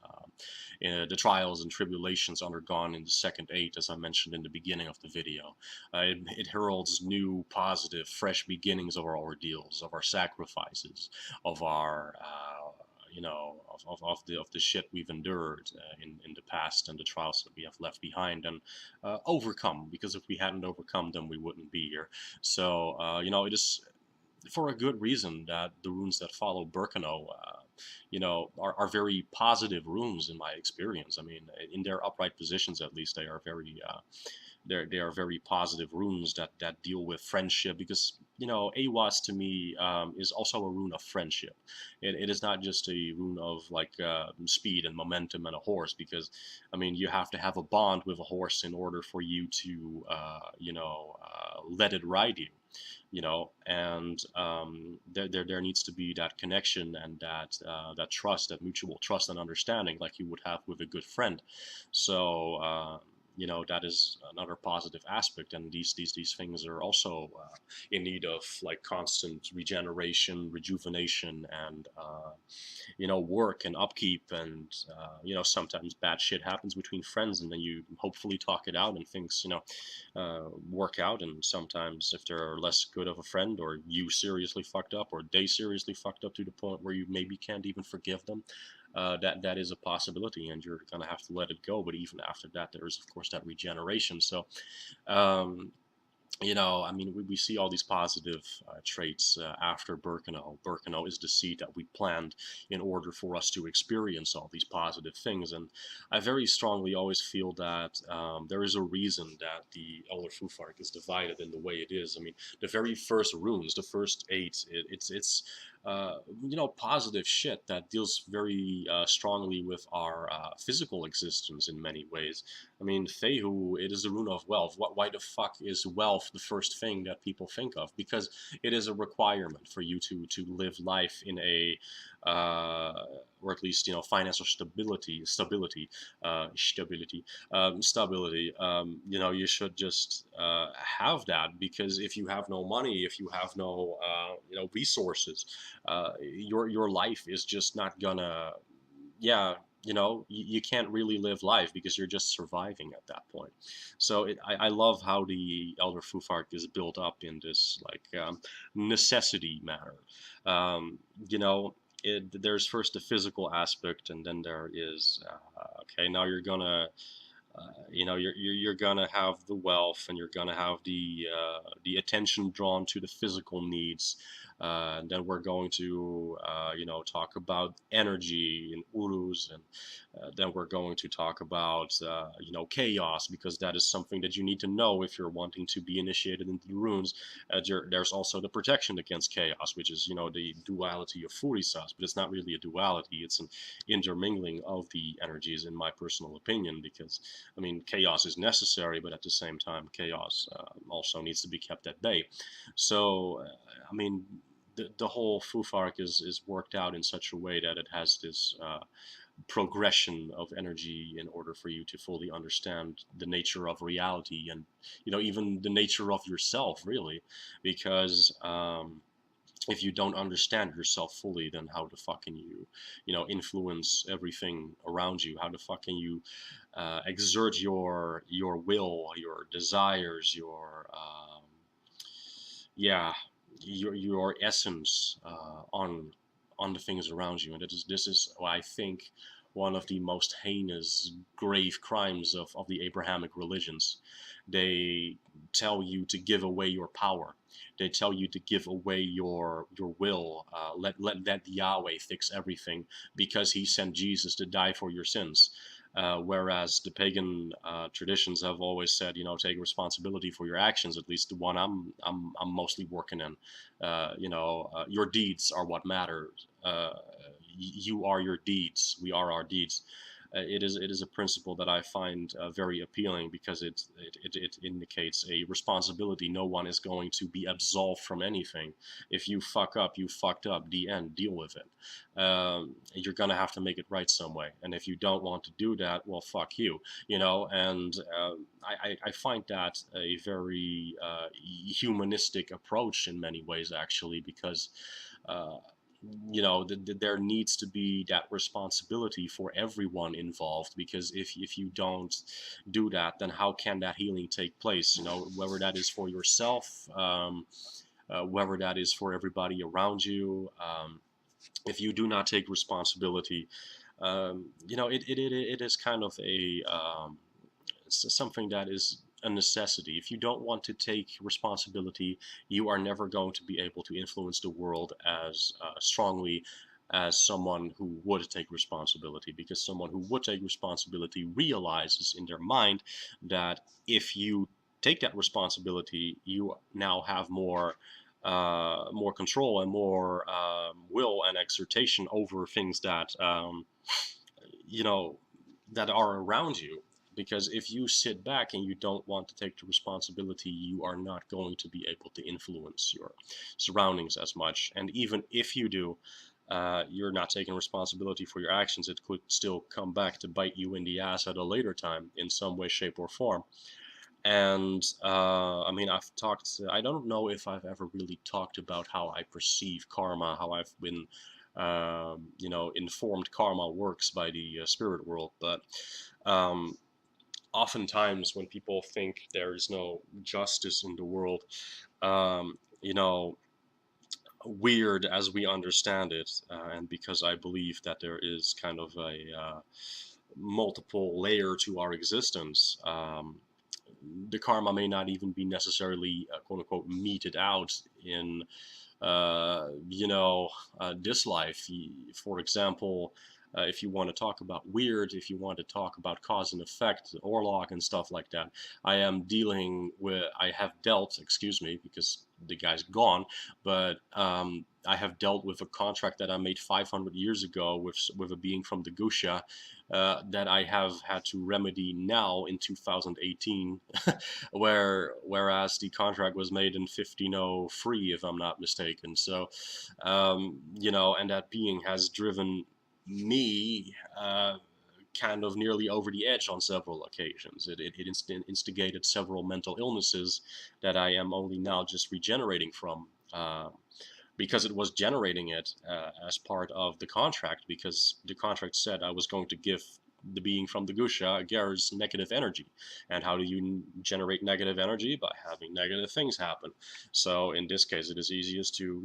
the trials and tribulations undergone in the second eight, as I mentioned in the beginning of the video. It heralds new, positive, fresh beginnings of our ordeals, of our sacrifices, of our you know, of the shit we've endured in the past, and the trials that we have left behind and overcome. Because if we hadn't overcome them, we wouldn't be here. So you know, it is for a good reason that the runes that follow Berkano, you know, are very positive runes in my experience. I mean, in their upright positions, at least, they are very they are very positive runes that deal with friendship, because Awas to me is also a rune of friendship. It is not just a rune of like speed and momentum and a horse, because I mean you have to have a bond with a horse in order for you to let it ride you. And there needs to be that connection and that trust, that mutual trust and understanding, like you would have with a good friend. So that is another positive aspect, and these things are also in need of like constant regeneration, rejuvenation, and work and upkeep. And sometimes bad shit happens between friends, and then you hopefully talk it out and things work out. And sometimes if they're less good of a friend, or you seriously fucked up, or they seriously fucked up to the point where you maybe can't even forgive them, that is a possibility, and you're gonna have to let it go. But even after that, there is of course that regeneration. So um, I mean, we see all these positive traits after Berkano. Berkano is the seed that we planned in order for us to experience all these positive things. And I very strongly always feel that there is a reason that the Elder Futhark is divided in the way it is. I mean, the very first runes, the first 8, it's positive shit that deals very strongly with our physical existence in many ways. I mean, Thehu, it is the rune of wealth. Why the fuck is wealth the first thing that people think of? Because it is a requirement for you to live life in a, or at least financial stability. You should just have that, because if you have no money, if you have no resources, your life is just not gonna, yeah, you can't really live life, because you're just surviving at that point. So I love how the Elder Futhark is built up in this like necessity manner. Um, you know, there's first the physical aspect, and then there is okay, now you're gonna you're gonna have the wealth, and you're gonna have the attention drawn to the physical needs. And then we're going to talk about energy and urus, and then we're going to talk about chaos, because that is something that you need to know if you're wanting to be initiated into the runes. There's also the protection against chaos, which is the duality of Furisas, but it's not really a duality, it's an intermingling of the energies, in my personal opinion, because I mean, chaos is necessary, but at the same time, chaos also needs to be kept at bay. So, I mean, the whole Futhark is worked out in such a way that it has this progression of energy in order for you to fully understand the nature of reality, and even the nature of yourself, really, because if you don't understand yourself fully, then how the fuck can you influence everything around you? How the fuck can you exert your will, your desires, yeah, your essence on the things around you? And this is I think one of the most heinous, grave crimes of the Abrahamic religions. They tell you to give away your power. They tell you to give away your will. Let Yahweh fix everything, because He sent Jesus to die for your sins. Whereas the pagan traditions have always said, take responsibility for your actions. At least the one I'm mostly working in. Your deeds are what matters. You are your deeds. We are our deeds. It is a principle that I find very appealing, because it indicates a responsibility. No one is going to be absolved from anything. If you fuck up, you fucked up. The end. Deal with it. You're gonna have to make it right some way. And if you don't want to do that, well, fuck you. And I find that a very humanistic approach in many ways, actually, because. Uh, there needs to be that responsibility for everyone involved, because if you don't do that, then how can that healing take place, whether that is for yourself, whether that is for everybody around you. If you do not take responsibility, it is kind of a something that is a necessity. If you don't want to take responsibility, you are never going to be able to influence the world as strongly as someone who would take responsibility, because someone who would take responsibility realizes in their mind that if you take that responsibility, you now have more control and more will and exertion over things that you know that are around you. Because if you sit back and you don't want to take the responsibility, you are not going to be able to influence your surroundings as much. And even if you do, you're not taking responsibility for your actions. It could still come back to bite you in the ass at a later time in some way, shape, or form. And I mean, I don't know if I've ever really talked about how I perceive karma, how I've been, informed karma works by the spirit world. But um, oftentimes when people think there is no justice in the world, um, you know, weird as we understand it, and because I believe that there is kind of a multiple layer to our existence. The karma may not even be necessarily quote unquote meted out in this life. For example, if you want to talk about weird, if you want to talk about cause and effect, Orlog and stuff like that, I have dealt, excuse me, because the guy's gone, but I have dealt with a contract that I made 500 years ago with a being from the Gusha, that I have had to remedy now in 2018, whereas the contract was made in 1503, if I'm not mistaken. So, and that being has driven me kind of nearly over the edge on several occasions. It instigated several mental illnesses that I am only now just regenerating from. Because it was generating it as part of the contract, because the contract said I was going to give the being from the Gusha Gar's negative energy. And how do you generate negative energy? By having negative things happen. So in this case, it is easiest to,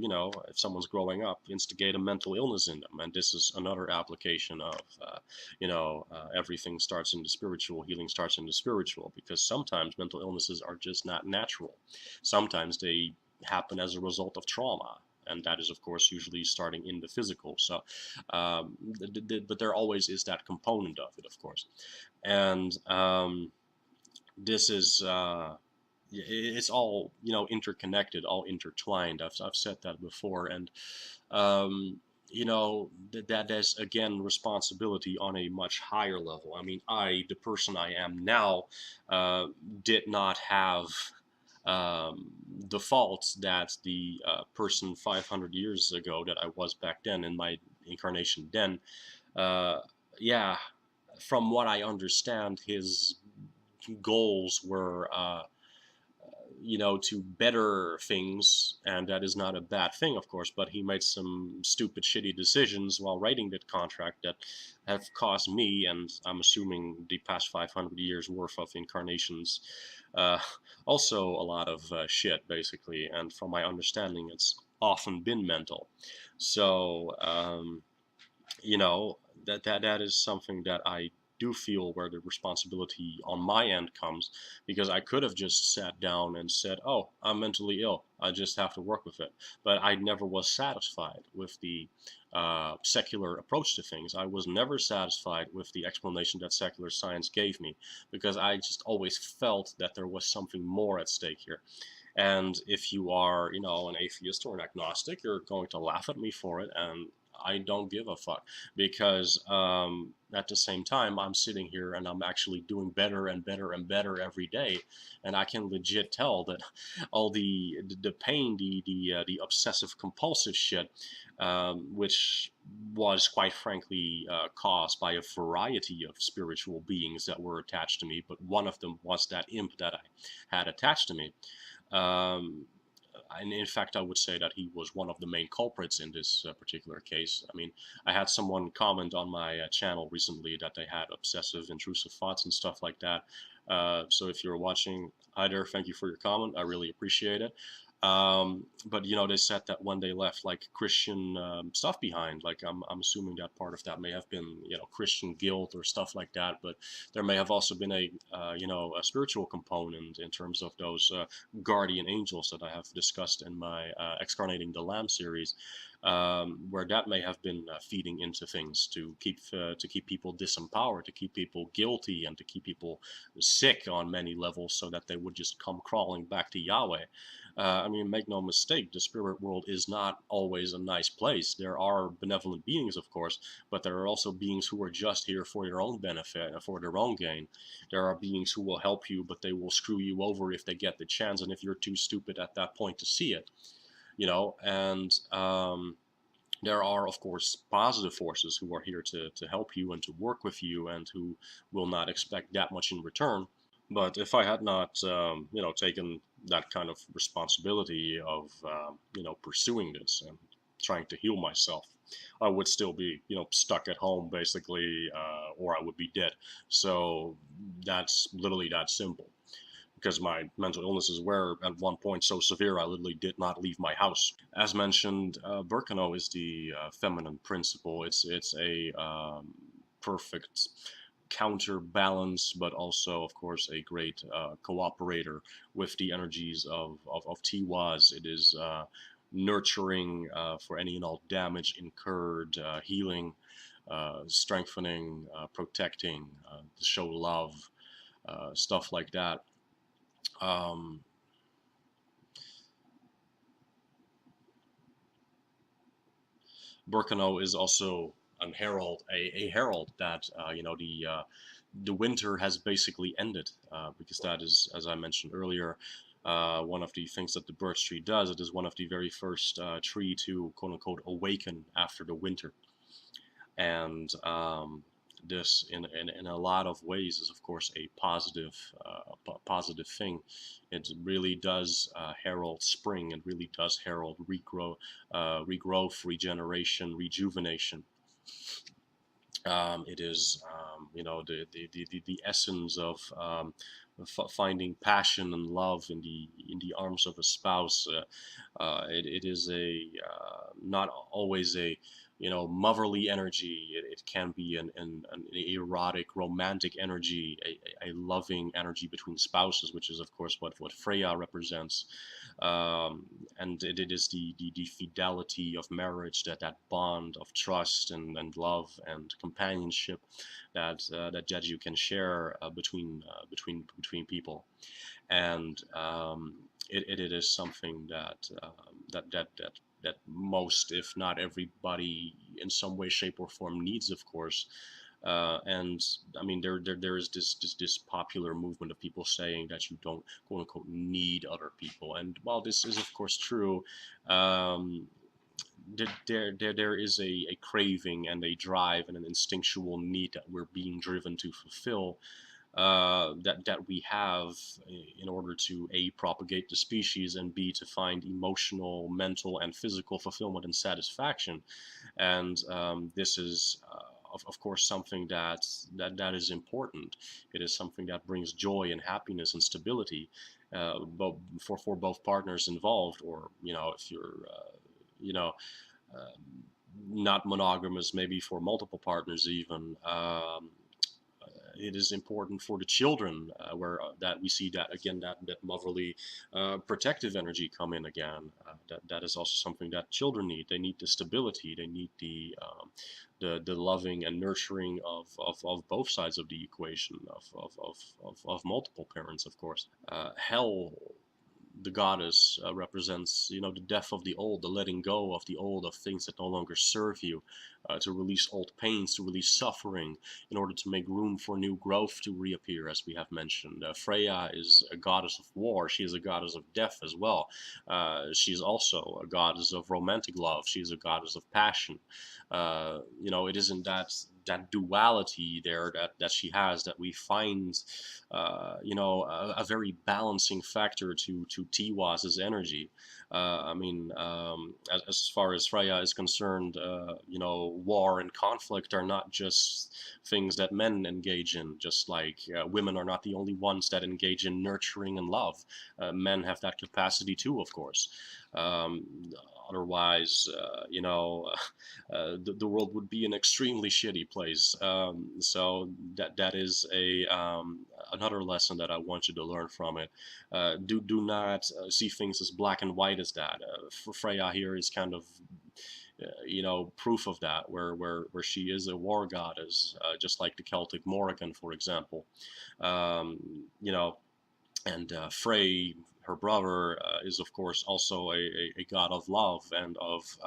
if someone's growing up, instigate a mental illness in them. And this is another application of, everything starts in the spiritual, healing starts in the spiritual, because sometimes mental illnesses are just not natural. Sometimes they happen as a result of trauma, and that is of course usually starting in the physical. So but there always is that component of it, of course. And this is it's all interconnected, all intertwined. I've said that before. And that is again responsibility on a much higher level. I mean, the person I am now, did not have the faults that the person 500 years ago that I was back then in my incarnation then. Uh, yeah, from what I understand, his goals were, to better things, and that is not a bad thing, of course, but he made some stupid, shitty decisions while writing that contract that have caused me, and I'm assuming the past 500 years worth of incarnations, uh, also a lot of shit, basically. And from my understanding, it's often been mental. So, that is something that I do feel where the responsibility on my end comes, because I could have just sat down and said, "Oh, I'm mentally ill. I just have to work with it." But I never was satisfied with the secular approach to things. I was never satisfied with the explanation that secular science gave me, because I just always felt that there was something more at stake here. And if you are, an atheist or an agnostic, you're going to laugh at me for it, and I don't give a fuck, because at the same time, I'm sitting here and I'm actually doing better and better and better every day, and I can legit tell that all the pain, the obsessive compulsive shit, which was quite frankly caused by a variety of spiritual beings that were attached to me, but one of them was that imp that I had attached to me. Um, and in fact, I would say that he was one of the main culprits in this particular case. I mean, I had someone comment on my channel recently that they had obsessive, intrusive thoughts and stuff like that. So if you're watching, hi there, thank you for your comment. I really appreciate it. But they said that when they left like Christian stuff behind, like I'm assuming that part of that may have been Christian guilt or stuff like that. But there may have also been a spiritual component in terms of those guardian angels that I have discussed in my Excarnating the Lamb series. where that may have been feeding into things to keep people disempowered, to keep people guilty, and to keep people sick on many levels, so that they would just come crawling back to Yahweh. I mean, make no mistake, the spirit world is not always a nice place. There are benevolent beings, of course, but there are also beings who are just here for your own benefit and for their own gain. There are beings who will help you, but they will screw you over if they get the chance, and if you're too stupid at that point to see it. And there are, of course, positive forces who are here to help you and to work with you, and who will not expect that much in return. But if I had not, taken that kind of responsibility of, pursuing this and trying to heal myself, I would still be, stuck at home basically, or I would be dead. So that's literally that simple. Because my mental illnesses were at one point so severe, I literally did not leave my house. As mentioned, Berkano is the feminine principle. It's a perfect counterbalance, but also, of course, a great cooperator with the energies of Tiwaz. It is nurturing for any and all damage incurred, healing, strengthening, protecting, to show love, stuff like that. Um, Berkano is also a herald that the winter has basically ended, because that is, as I mentioned earlier, one of the things that the birch tree does. It is one of the very first tree to quote unquote awaken after the winter, and this in a lot of ways is, of course, a positive thing. It really does herald spring. It really does herald regrowth, regeneration, rejuvenation. It is, the essence of finding passion and love in the arms of a spouse. It is a not always a motherly energy. It can be an erotic, romantic energy, a loving energy between spouses, which is, of course, what Freya represents. And it is the fidelity of marriage, that bond of trust and love and companionship that you can share between people. And it is something that most, if not everybody, in some way, shape, or form needs, of course. And I mean, there is this popular movement of people saying that you don't, quote unquote, need other people. And while this is, of course, true, um, there is a craving and a drive and an instinctual need that we're being driven to fulfill, that we have in order to A, propagate the species, and B, to find emotional, mental, and physical fulfillment and satisfaction. And this is, of course, something that is important. It is something that brings joy and happiness and stability, both for both partners involved, or if you're you know not monogamous, maybe for multiple partners even. It is important for the children, where that we see that again, that motherly, protective energy come in again. That is also something that children need. They need the stability. They need the loving and nurturing of both sides of the equation, of multiple parents, of course. Hell, the goddess, represents the death of the old, the letting go of the old, of things that no longer serve you, to release old pains, to release suffering, in order to make room for new growth to reappear, as we have mentioned. Freya is a goddess of war. She is a goddess of death as well. She is also a goddess of romantic love. She is a goddess of passion. It isn't that duality there that she has that we find, a very balancing factor to Tiwaz's energy. I mean, as far as Freya is concerned, war and conflict are not just things that men engage in, just like women are not the only ones that engage in nurturing and love. Men have that capacity too, of course. Um, Otherwise, the world would be an extremely shitty place. So that is another lesson that I want you to learn from it. Do not see things as black and white as that. For Freya here is kind of proof of that, where she is a war goddess, just like the Celtic Morrigan, for example. Um, you know, and Frey, her brother, is of course also a god of love and of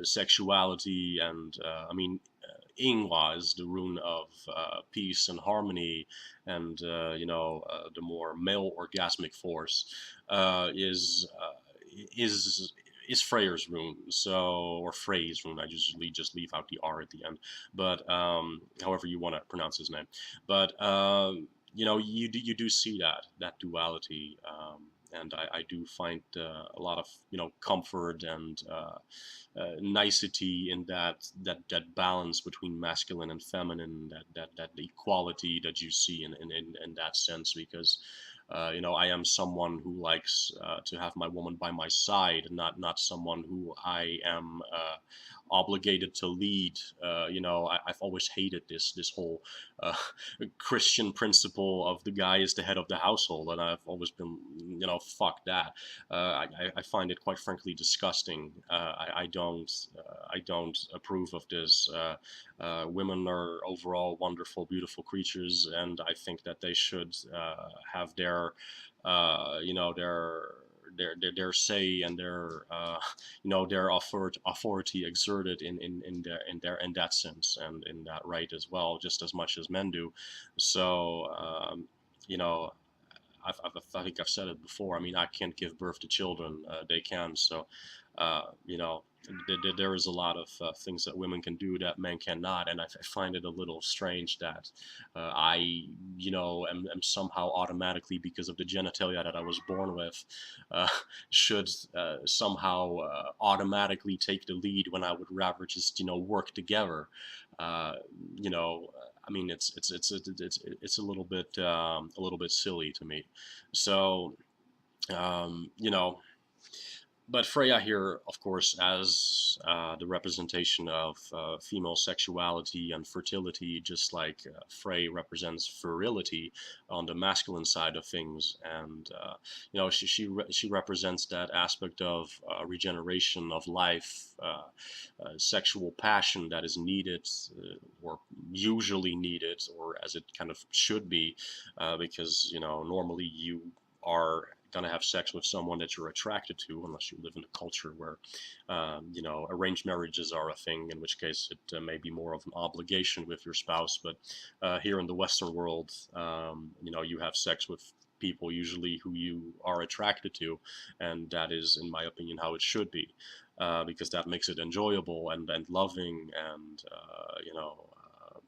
sexuality, and Ingwa is the rune of peace and harmony, and the more male orgasmic force is is Freyr's rune, so, or Frey's rune. I usually just leave out the R at the end, but however you want to pronounce his name. But you do see that duality, and I do find a lot of comfort and nicety in that balance between masculine and feminine, that equality that you see in that sense, because I am someone who likes to have my woman by my side, not someone who I am obligated to lead. I've always hated this whole uh, Christian principle of the guy is the head of the household, and I've always been, fuck that. I find it quite frankly disgusting. I don't approve of this. Women are overall wonderful, beautiful creatures, and I think that they should have their, their say and their their authority exerted in that sense and in that right as well, just as much as men do. So you know I think I've said it before. I mean, I can't give birth to children; they can. So, you know, there is a lot of things that women can do that men cannot, and I find it a little strange that am somehow automatically, because of the genitalia that I was born with, uh, should somehow automatically take the lead when I would rather just work together. Uh, you know, I mean, it's a little bit silly to me. So, you know, but Freya here, of course, as the representation of female sexuality and fertility, just like Frey represents virility on the masculine side of things, and she represents that aspect of regeneration of life, sexual passion that is needed, or usually needed, or as it kind of should be, because normally you are going to have sex with someone that you're attracted to, unless you live in a culture where, arranged marriages are a thing, in which case it may be more of an obligation with your spouse. But here in the Western world, you have sex with people usually who you are attracted to, and that is, in my opinion, how it should be, because that makes it enjoyable and loving and,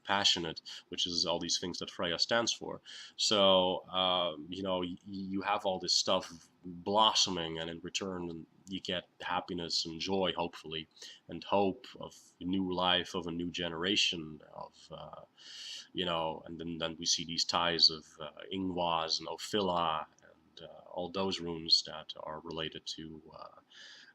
passionate, which is all these things that Freya stands for. So, you have all this stuff blossoming, and in return, you get happiness and joy, hopefully, and hope of a new life, of a new generation, of, and then we see these ties of Ingwas and Ophila and all those runes that are related to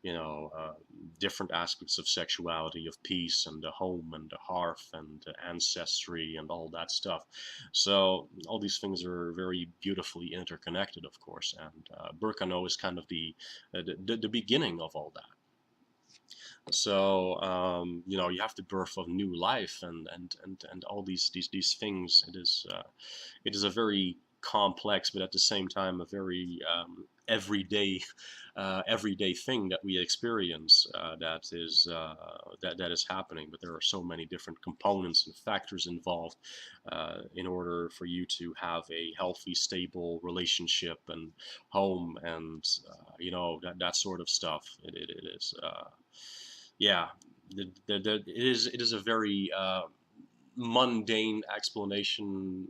you know, uh, different aspects of sexuality, of peace and the home and the hearth and the ancestry and all that stuff. So all these things are very beautifully interconnected, of course. And Berkano is kind of the beginning of all that. So you have the birth of new life and all these things. It is a very complex, but at the same time a very everyday everyday thing that we experience, that is happening. But there are so many different components and factors involved in order for you to have a healthy, stable relationship and home and that sort of stuff. It is. Yeah, it is a very mundane explanation.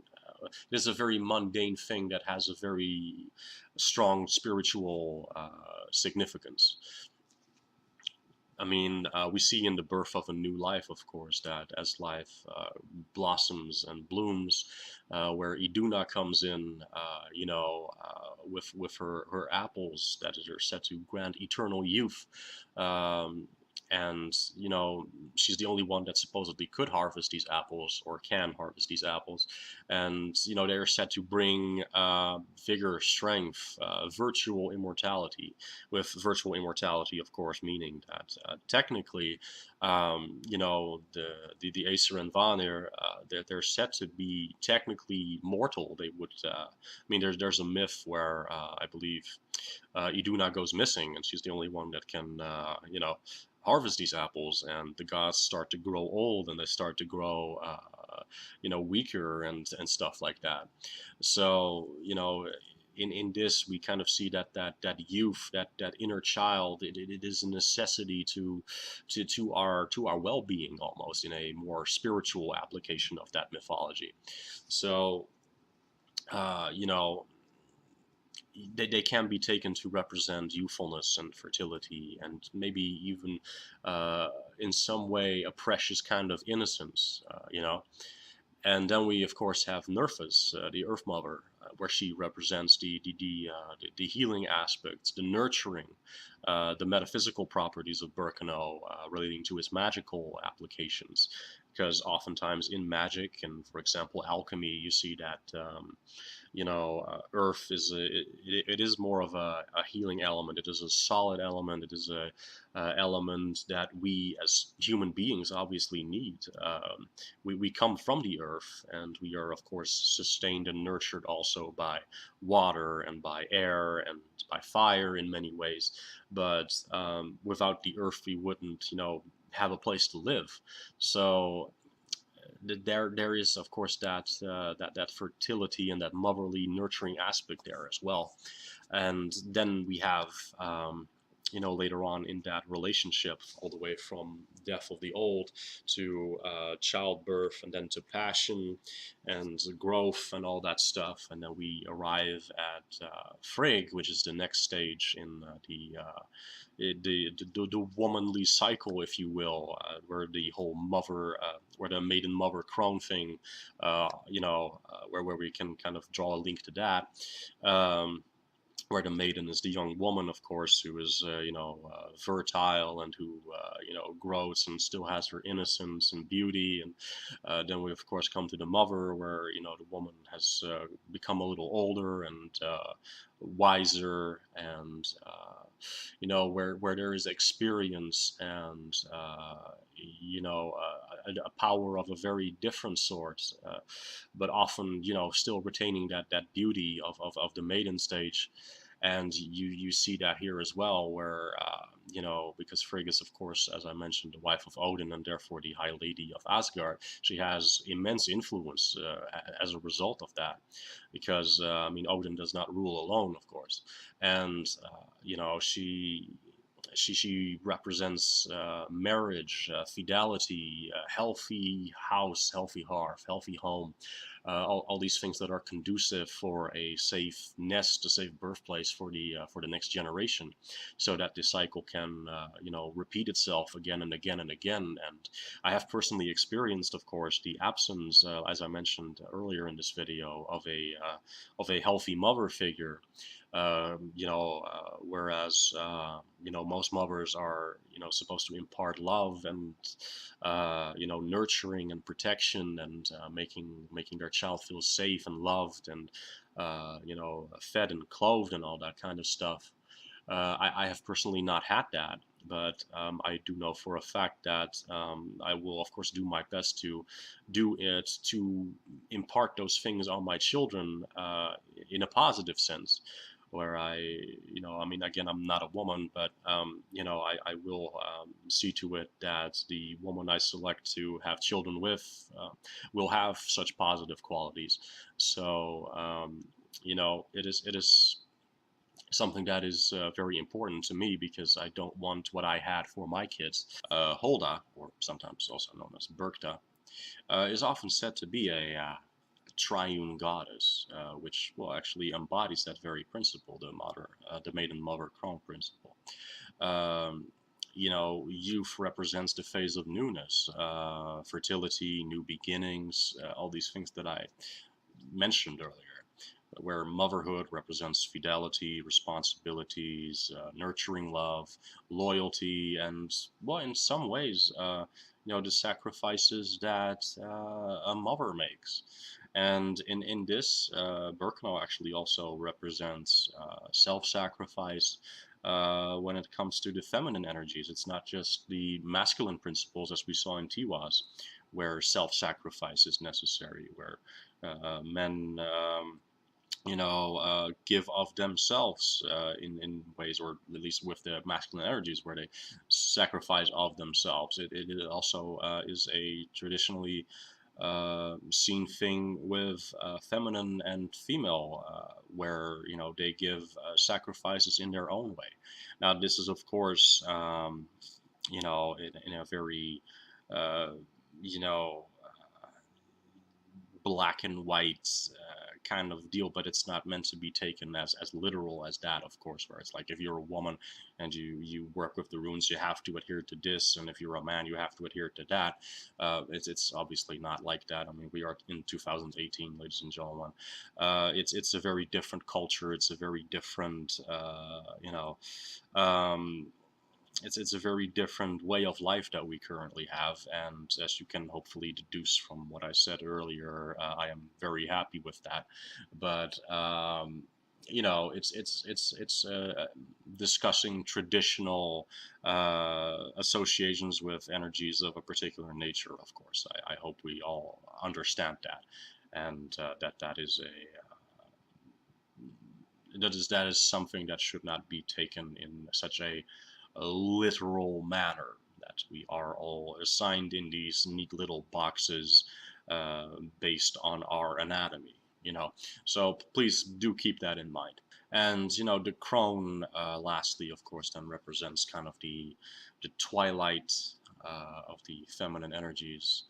It is a very mundane thing that has a very strong spiritual significance. I mean, we see in the birth of a new life, of course, that as life blossoms and blooms, where Iduna comes in, with her apples that are said to grant eternal youth. and she's the only one that supposedly could harvest these apples, or can harvest these apples. And they're said to bring vigor, strength, virtual immortality, with virtual immortality of course meaning that technically the Aesir and Vanir, they're said to be technically mortal. They would there's a myth where I believe Iduna goes missing, and she's the only one that can, harvest these apples, and the gods start to grow old, and they start to grow, weaker and stuff like that. So, in this we kind of see that youth, that inner child. It is a necessity to our well-being, almost in a more spiritual application of that mythology. So, uh, you know they can be taken to represent youthfulness and fertility, and maybe even uh, in some way a precious kind of innocence, And then we of course have Nerthus, the Earth Mother, where she represents the healing aspects, the nurturing, the metaphysical properties of Berkano, relating to its magical applications. Because oftentimes in magic and, for example, alchemy, you see that earth is it is more of a healing element. It is a solid element. It is a element that we as human beings obviously need. We come from the earth, and we are of course sustained and nurtured also by water and by air and by fire in many ways. But without the earth, we wouldn't have a place to live. So there is of course that fertility and that motherly nurturing aspect there as well. And then we have later on in that relationship, all the way from death of the old to childbirth, and then to passion and growth and all that stuff. And then we arrive at Frigg, which is the next stage in the womanly cycle, if you will, where the whole mother, where the maiden mother crone thing, where we can kind of draw a link to that. Where the maiden is the young woman, of course, who is, fertile, and who, grows and still has her innocence and beauty. And then we, of course, come to the mother, where, the woman has become a little older and wiser, and, where there is experience and, a power of a very different sort, but often, still retaining that beauty of the maiden stage. And you see that here as well, where because Frigg is, of course, as I mentioned, the wife of Odin, and therefore the High Lady of Asgard. She has immense influence as a result of that, because Odin does not rule alone, of course. And she represents marriage, fidelity, healthy house, healthy hearth, healthy home, all these things that are conducive for a safe nest, a safe birthplace for the next generation, so that the cycle can repeat itself again and again and again. And I have personally experienced, of course, the absence, as I mentioned earlier in this video, of a healthy mother figure. Whereas most mothers are supposed to impart love and nurturing and protection, and making their child feel safe and loved, and fed and clothed and all that kind of stuff. I have personally not had that, but I do know for a fact that I will, of course, do my best to do it, to impart those things on my children in a positive sense. Where again, I'm not a woman, but I will see to it that the woman I select to have children with will have such positive qualities. So it is something that is very important to me, because I don't want what I had for my kids. Holda, or sometimes also known as Berkta, is often said to be a triune goddess, which actually embodies that very principle, the maiden mother crone principle. Youth represents the phase of newness, fertility, new beginnings, all these things that I mentioned earlier. where motherhood represents fidelity, responsibilities, nurturing love, loyalty, and, well, in some ways, the sacrifices that a mother makes. And in this, Berkano actually also represents self-sacrifice. When it comes to the feminine energies, it's not just the masculine principles as we saw in Tiwaz, where self-sacrifice is necessary, where men give of themselves in ways, or at least with the masculine energies, where they sacrifice of themselves. It also is a traditionally seen thing with feminine and female, where they give sacrifices in their own way. Now, this is, of course, in a very uh, you know black and white kind of deal, but it's not meant to be taken as literal as that, of course, where it's like, if you're a woman and you work with the runes, you have to adhere to this, and if you're a man, you have to adhere to that. It's obviously not like that. I mean, we are in 2018, ladies and gentlemen. It's a very different culture. It's a very different, um, it's a very different way of life that we currently have, and as you can hopefully deduce from what I said earlier, I am very happy with that. But it's discussing traditional associations with energies of a particular nature. Of course, I hope we all understand that, and that is that is something that should not be taken in such a literal manner, that we are all assigned in these neat little boxes based on our anatomy. So please do keep that in mind. And the crone, lastly, of course, then represents kind of the twilight of the feminine energies,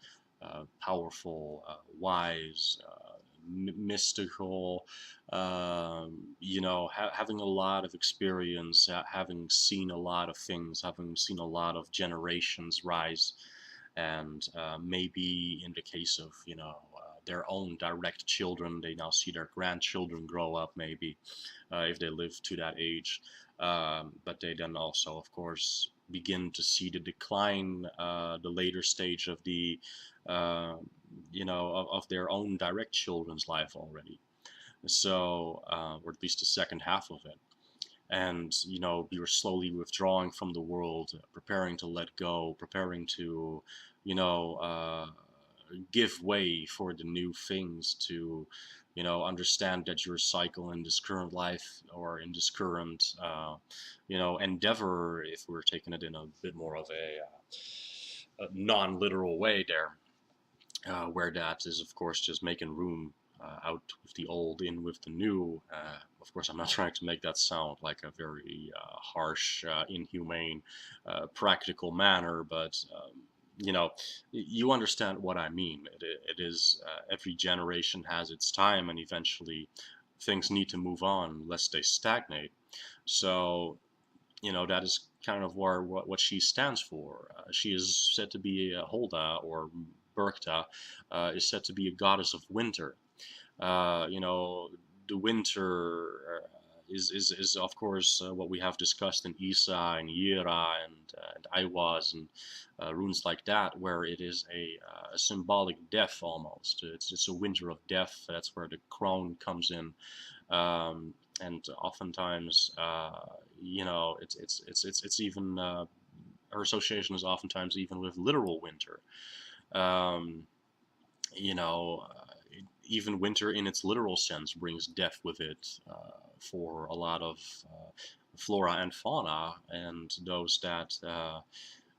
powerful, wise, mystical, having a lot of experience, having seen a lot of things, having seen a lot of generations rise, and maybe in the case of their own direct children, they now see their grandchildren grow up, maybe if they live to that age. But they then also, of course, begin to see the decline, the later stage of the uh, of their own direct children's life already. So, or at least the second half of it. And you're slowly withdrawing from the world, preparing to let go, preparing to you know uh, give way for the new things, to understand that your cycle in this current life, or in this current endeavor, if we're taking it in a bit more of a non-literal way there, where that is, of course, just making room, out with the old, in with the new. Of course, I'm not trying to make that sound like a very harsh, inhumane, practical manner, but you understand what I mean. It is, every generation has its time, and eventually things need to move on lest they stagnate. So that is kind of what she stands for. She is said to be a Holda, or Berkta, is said to be a goddess of winter. The winter is of course what we have discussed in Isa and Yira and Aiwaz and runes like that, where it is a symbolic death almost. It's a winter of death. That's where the crown comes in. And oftentimes, it's even, her association is oftentimes even with literal winter. Um, you know, uh, Even winter in its literal sense brings death with it, for a lot of flora and fauna, and those that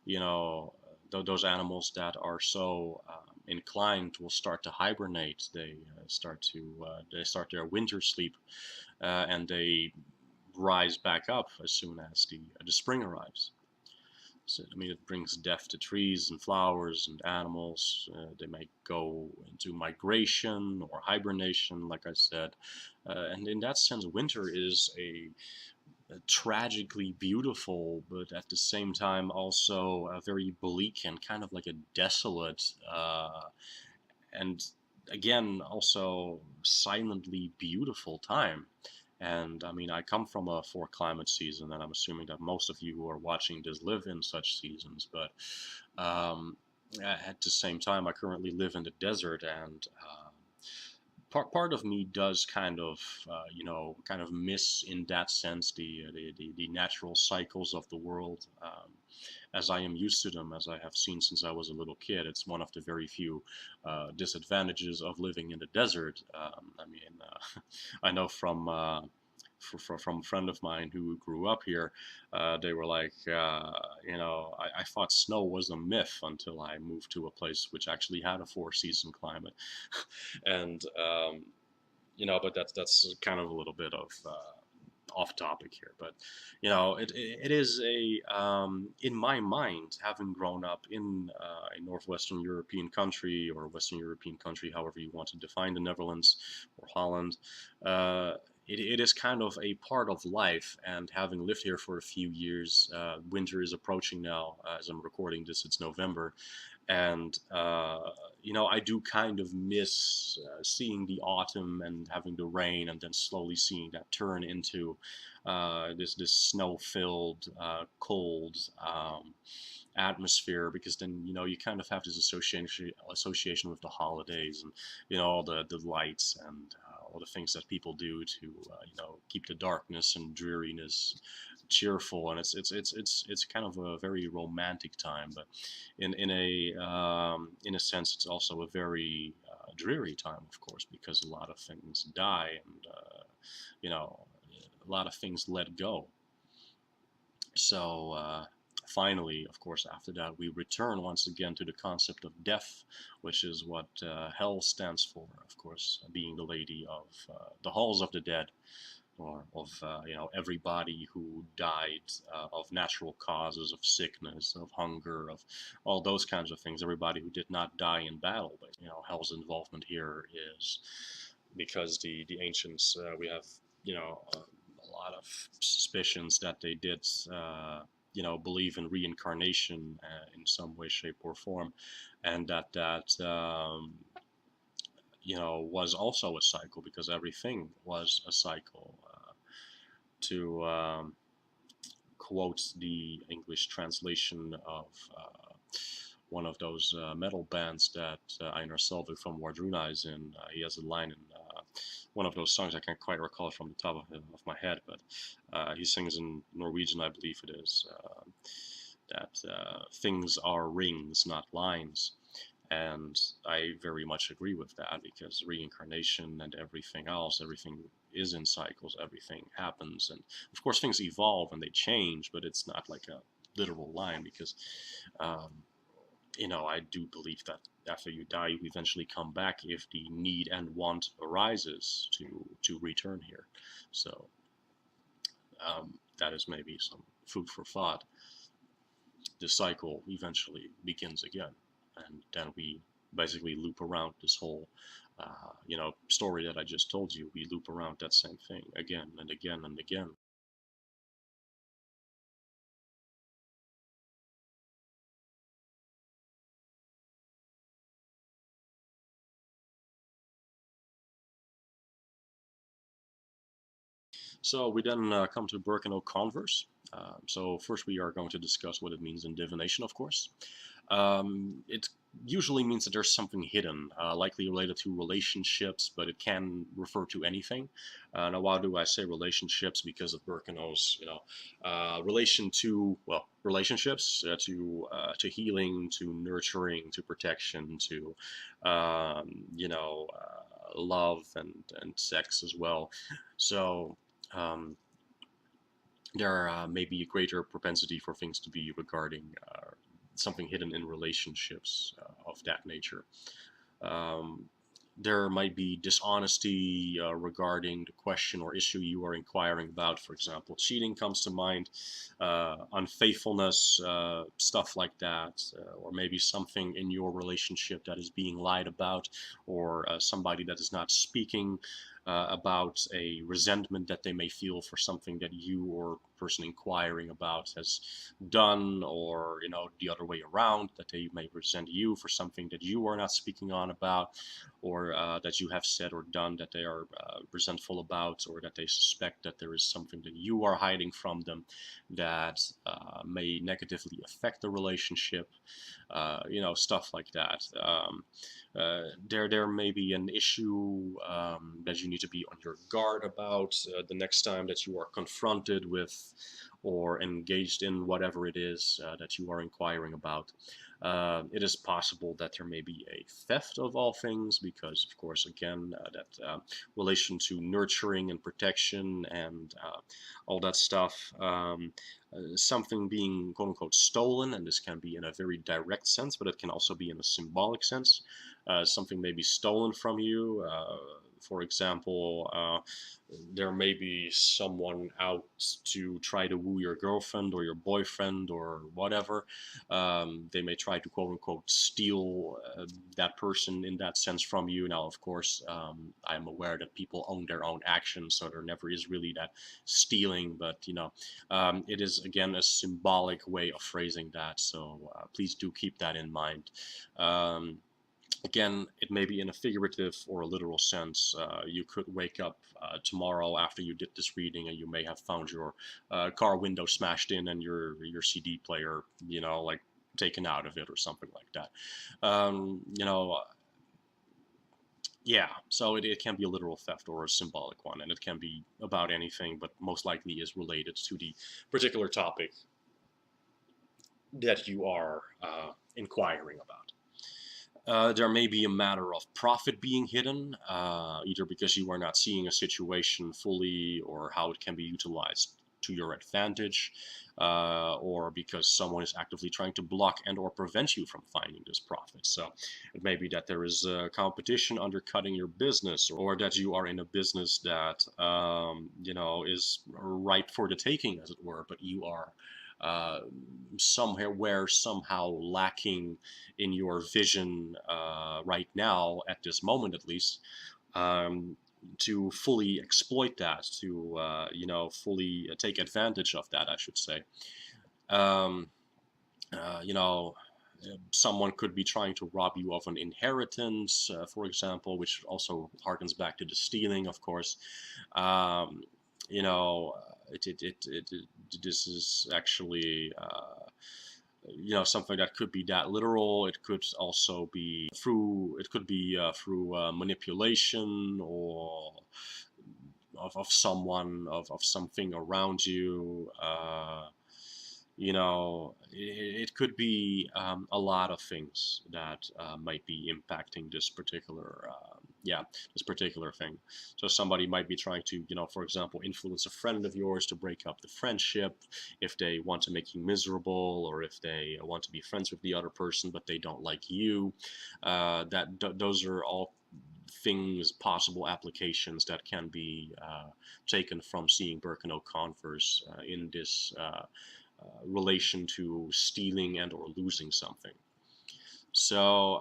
you know those animals that are so inclined will start to hibernate. They start their winter sleep, and they rise back up as soon as the spring arrives. So, I mean, it brings death to trees and flowers and animals. They may go into migration or hibernation, like I said. And in that sense, winter is a tragically beautiful, but at the same time also a very bleak and kind of like a desolate, and again, also silently beautiful time. And I mean, I come from a four climate season, and I'm assuming that most of you who are watching this live in such seasons. But um, at the same time, I currently live in the desert, and part of me does kind of kind of miss in that sense the natural cycles of the world, as I am used to them, as I have seen since I was a little kid. It's one of the very few disadvantages of living in the desert. I mean, I know from a friend of mine who grew up here, they were like, I thought snow was a myth until I moved to a place which actually had a four-season climate. And but that's kind of a little bit of off topic here. But it is a in my mind, having grown up in a northwestern European country or Western European country, however you want to define the Netherlands or Holland. Uh, it is kind of a part of life, and having lived here for a few years, winter is approaching now. As I'm recording this, it's November, and I do kind of miss seeing the autumn and having the rain, and then slowly seeing that turn into this snow-filled, cold atmosphere. Because then you kind of have this association with the holidays, and all the lights and all the things that people do to keep the darkness and dreariness cheerful. And it's kind of a very romantic time, but in a sense, it's also a very dreary time, of course, because a lot of things die, and a lot of things let go. So finally, of course, after that, we return once again to the concept of death, which is what hell stands for, of course, being the lady of the halls of the dead, or of everybody who died of natural causes, of sickness, of hunger, of all those kinds of things. Everybody who did not die in battle. But hell's involvement here is because the ancients, we have a lot of suspicions that they did believe in reincarnation in some way, shape, or form, and that was also a cycle, because everything was a cycle. To quote the English translation of one of those metal bands that Einar Selvig from Wardruna is in. He has a line in one of those songs. I can't quite recall it from the top of my head, but he sings in Norwegian, I believe it is, that things are rings, not lines. And I very much agree with that, because reincarnation and everything is in cycles, everything happens. And of course, things evolve and they change, but it's not like a literal line, because, um, I do believe that after you die, you eventually come back if the need and want arises to return here. So that is maybe some food for thought. The cycle eventually begins again, and then we basically loop around this whole story that I just told you. We loop around that same thing again and again and again. So we then come to Berkano Converse. So first we are going to discuss what it means in divination, of course. It usually means that there's something hidden, likely related to relationships, but it can refer to anything. Now, why do I say relationships? Because of Berkano's, relation to, well, relationships, to healing, to nurturing, to protection, to love and sex as well. So um, there may be a greater propensity for things to be regarding something hidden in relationships of that nature. Um, there might be dishonesty regarding the question or issue you are inquiring about. For example, cheating comes to mind, unfaithfulness, stuff like that, or maybe something in your relationship that is being lied about, or somebody that is not speaking. about a resentment that they may feel for something that you or person inquiring about has done, or the other way around, that they may resent you for something that you are not speaking on about, or that you have said or done that they are resentful about, or that they suspect that there is something that you are hiding from them that may negatively affect the relationship, stuff like that. There may be an issue that you need to be on your guard about the next time that you are confronted with or engaged in whatever it is that you are inquiring about. It is possible that there may be a theft of all things, because, of course, again, that relation to nurturing and protection and all that stuff. Something being quote unquote stolen, and this can be in a very direct sense, but it can also be in a symbolic sense. Something may be stolen from you. For example, there may be someone out to try to woo your girlfriend or your boyfriend or whatever. They may try to quote unquote steal that person in that sense from you. Now, of course, I'm aware that people own their own actions, so there never is really that stealing, but it is again a symbolic way of phrasing that, so please do keep that in mind. Again, it may be in a figurative or a literal sense. You could wake up tomorrow after you did this reading, and you may have found your car window smashed in and your CD player, like taken out of it or something like that. Yeah, so it can be a literal theft or a symbolic one, and it can be about anything, but most likely is related to the particular topic that you are inquiring about. There may be a matter of profit being hidden, either because you are not seeing a situation fully or how it can be utilized to your advantage, or because someone is actively trying to block and or prevent you from finding this profit. So it may be that there is competition undercutting your business, or that you are in a business that is ripe for the taking, as it were, but you are somehow lacking in your vision right now, at this moment at least, to fully exploit that, to fully take advantage of that, I should say. Um, uh, you know, Someone could be trying to rob you of an inheritance, for example, which also harkens back to the stealing, of course. Um, you know, this is actually something that could be that literal. It could also be through manipulation, or of someone, of something around you. It could be a lot of things that might be impacting this particular thing. So somebody might be trying to, for example, influence a friend of yours to break up the friendship if they want to make you miserable, or if they want to be friends with the other person but they don't like you. Those are all things, possible applications that can be taken from seeing Berkano converse in this relation to stealing and or losing something. So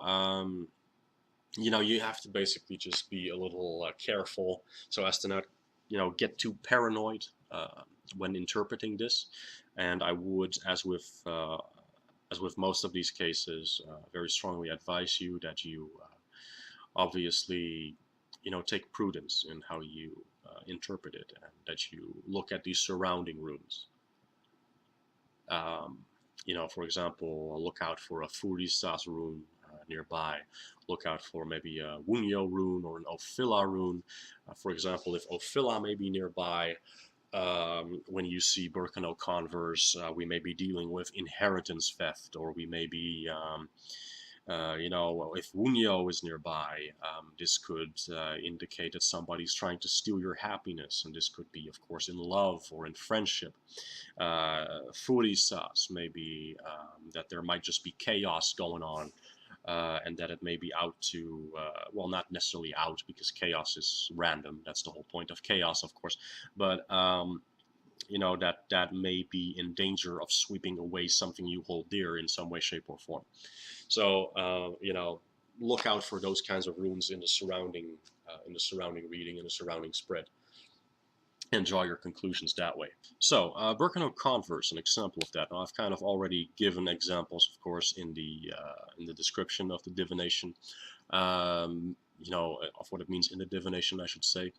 you have to basically just be a little careful so as to not get too paranoid when interpreting this. And I would, as with most of these cases, very strongly advise you that you obviously take prudence in how you interpret it, and that you look at these surrounding runes. For example, look out for a Furisas rune nearby. Look out for maybe a Wunyo rune or an Ophila rune. For example, if Ophila may be nearby, when you see Berkano converse, we may be dealing with inheritance theft, or we may be if Wunyo is nearby, this could indicate that somebody's trying to steal your happiness, and this could be, of course, in love or in friendship. Furisas may be that there might just be chaos going on, and that it may be out to, not necessarily out, because chaos is random. That's the whole point of chaos, of course. But that may be in danger of sweeping away something you hold dear in some way, shape, or form. So look out for those kinds of runes in the surrounding in the surrounding reading and the surrounding spread, and draw your conclusions that way. So, Berkano converse, an example of that. Now, I've kind of already given examples, of course, in the description of the divination, of what it means in the divination, I should say.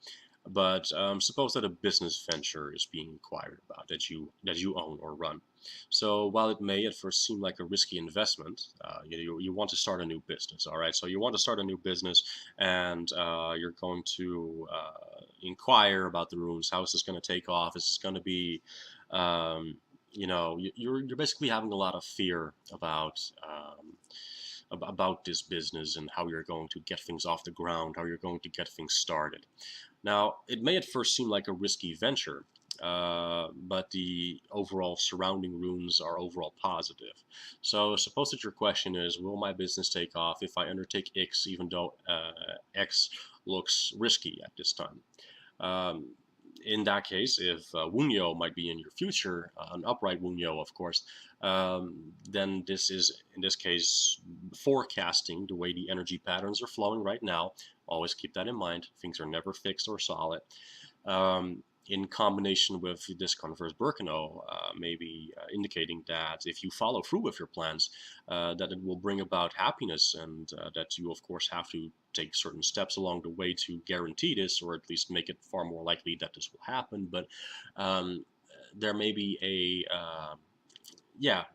But suppose that a business venture is being inquired about that you own or run. So while it may at first seem like a risky investment, you want to start a new business. All right, so you want to start a new business, and you're going to inquire about the runes. How is this going to take off? Is this going to be you're basically having a lot of fear about this business and how you're going to get things off the ground, how you're going to get things started. Now, it may at first seem like a risky venture, but the overall surrounding runes are overall positive. So suppose that your question is, will my business take off if I undertake X, even though X looks risky at this time? In that case, if Wunyo might be in your future, an upright Wunyo, of course, then this is, in this case, forecasting the way the energy patterns are flowing right now. Always keep that in mind. Things are never fixed or solid. In combination with this converse Berkano, maybe indicating that if you follow through with your plans, that it will bring about happiness, and that you, of course, have to take certain steps along the way to guarantee this, or at least make it far more likely that this will happen. But there may be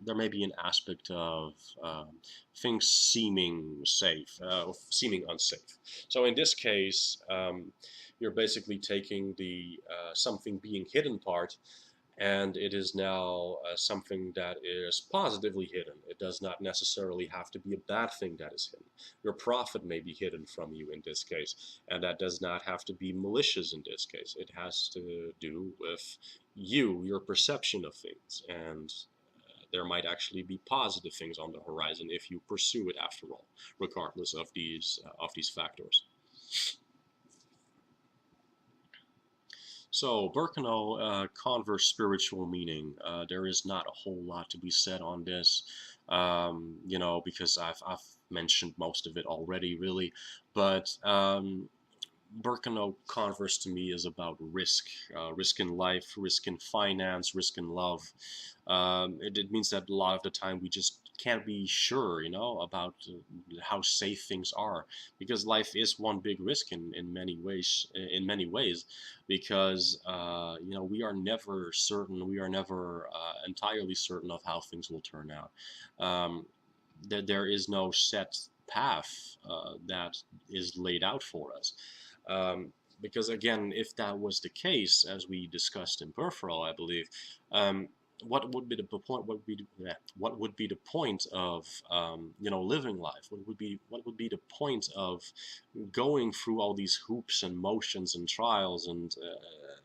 there may be an aspect of things seeming safe, seeming unsafe. So in this case, you're basically taking the something being hidden part, and it is now something that is positively hidden. It does not necessarily have to be a bad thing that is hidden. Your profit may be hidden from you in this case, and that does not have to be malicious in this case. It has to do with you, your perception of things, and there might actually be positive things on the horizon if you pursue it after all, regardless of these factors. So, Berkano, converse spiritual meaning. There is not a whole lot to be said on this, because I've mentioned most of it already, really. But Berkano converse to me is about risk, risk in life, risk in finance, risk in love. It means that a lot of the time we just can't be sure, about how safe things are, because life is one big risk in many ways. Because we are never certain, we are never entirely certain of how things will turn out. There is no set path that is laid out for us. Because again, if that was the case, as we discussed in Peripheral, I believe, what would be the point? What would be the point of living life? What would be the point of going through all these hoops and motions and trials and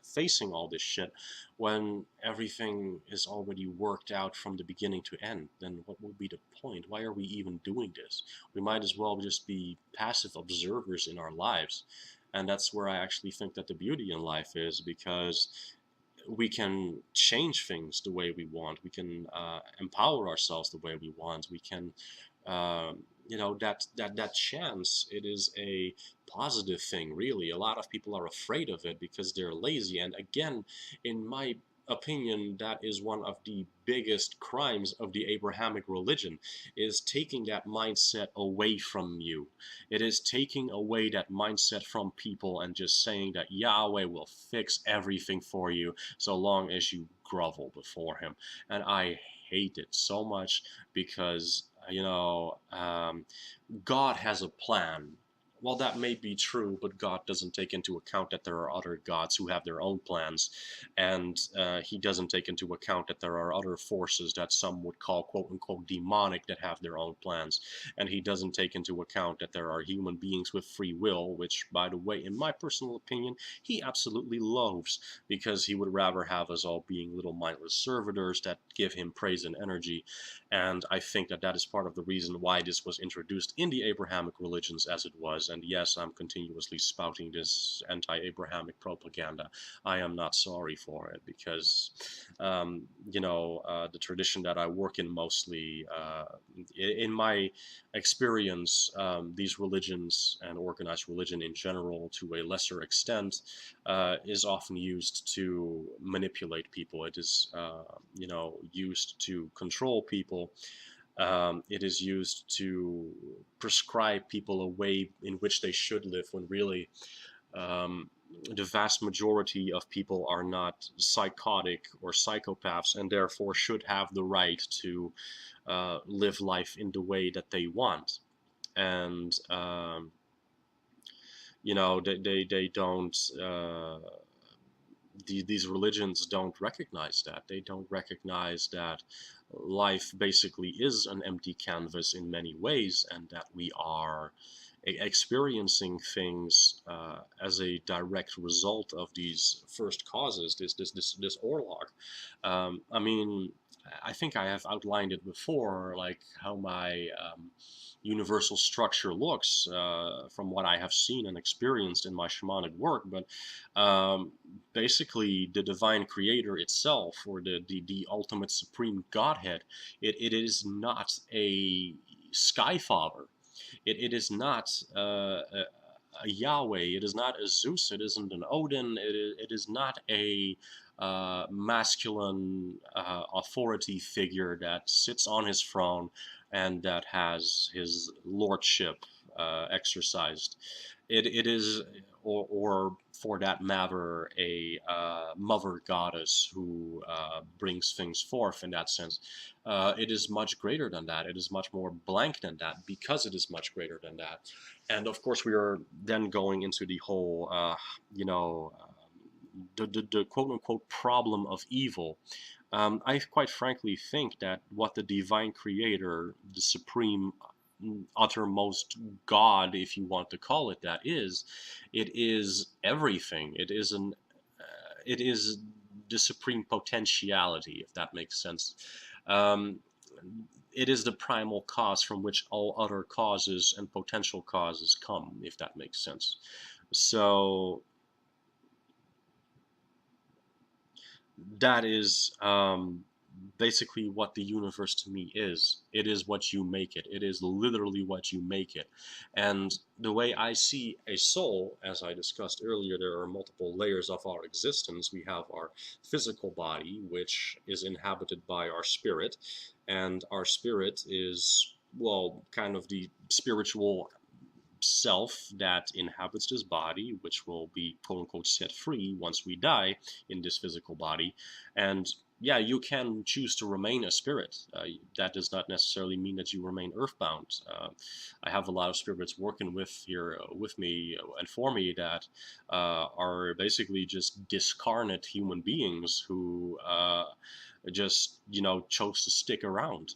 facing all this shit when everything is already worked out from the beginning to end? Then what would be the point? Why are we even doing this? We might as well just be passive observers in our lives. And that's where I actually think that the beauty in life is, because we can change things the way we want. We can empower ourselves the way we want. We can, that chance. It is a positive thing, really. A lot of people are afraid of it because they're lazy. And again, in my opinion, that is one of the biggest crimes of the Abrahamic religion, is taking that mindset away from you. It is taking away that mindset from people and just saying that Yahweh will fix everything for you so long as you grovel before him. And I hate it so much because, God has a plan. Well, that may be true, but God doesn't take into account that there are other gods who have their own plans, and he doesn't take into account that there are other forces that some would call quote-unquote demonic that have their own plans, and he doesn't take into account that there are human beings with free will, which, by the way, in my personal opinion, he absolutely loathes, because he would rather have us all being little mindless servitors that give him praise and energy, and I think that that is part of the reason why this was introduced in the Abrahamic religions as it was. wars, and yes, I'm continuously spouting this anti-Abrahamic propaganda. I am not sorry for it, because the tradition that I work in mostly, in my experience, these religions and organized religion in general, to a lesser extent, is often used to manipulate people. It is, used to control people. It is used to prescribe people a way in which they should live, when really um, the vast majority of people are not psychotic or psychopaths, and therefore should have the right to live life in the way that they want. And they don't. These religions don't recognize that. They don't recognize that life basically is an empty canvas in many ways, and that we are experiencing things as a direct result of these first causes, this orlog. I mean, I think I have outlined it before, like how my universal structure looks, from what I have seen and experienced in my shamanic work. But basically, the divine creator itself, or the ultimate supreme godhead, it is not a sky father. It is not a Yahweh. It is not a Zeus. It isn't an Odin. It is not a masculine authority figure that sits on his throne and that has his lordship exercised. It is, or for that matter, a mother goddess who brings things forth in that sense. It is much greater than that. It is much more blank than that, because it is much greater than that. And of course, we are then going into the whole, the quote unquote problem of evil. I quite frankly think that what the divine creator, the supreme, uttermost God, if you want to call it that, it is everything. It is the supreme potentiality, if that makes sense. Um, it is the primal cause from which all other causes and potential causes come, if that makes sense. So that is basically what the universe to me is. It is what you make it. It is literally what you make it. And the way I see a soul, as I discussed earlier, there are multiple layers of our existence. We have our physical body, which is inhabited by our spirit, and our spirit is, well, kind of the spiritual self that inhabits this body, which will be quote unquote set free once we die in this physical body. And yeah, you can choose to remain a spirit. That does not necessarily mean that you remain earthbound. I have a lot of spirits working with me and for me that are basically just discarnate human beings who just chose to stick around,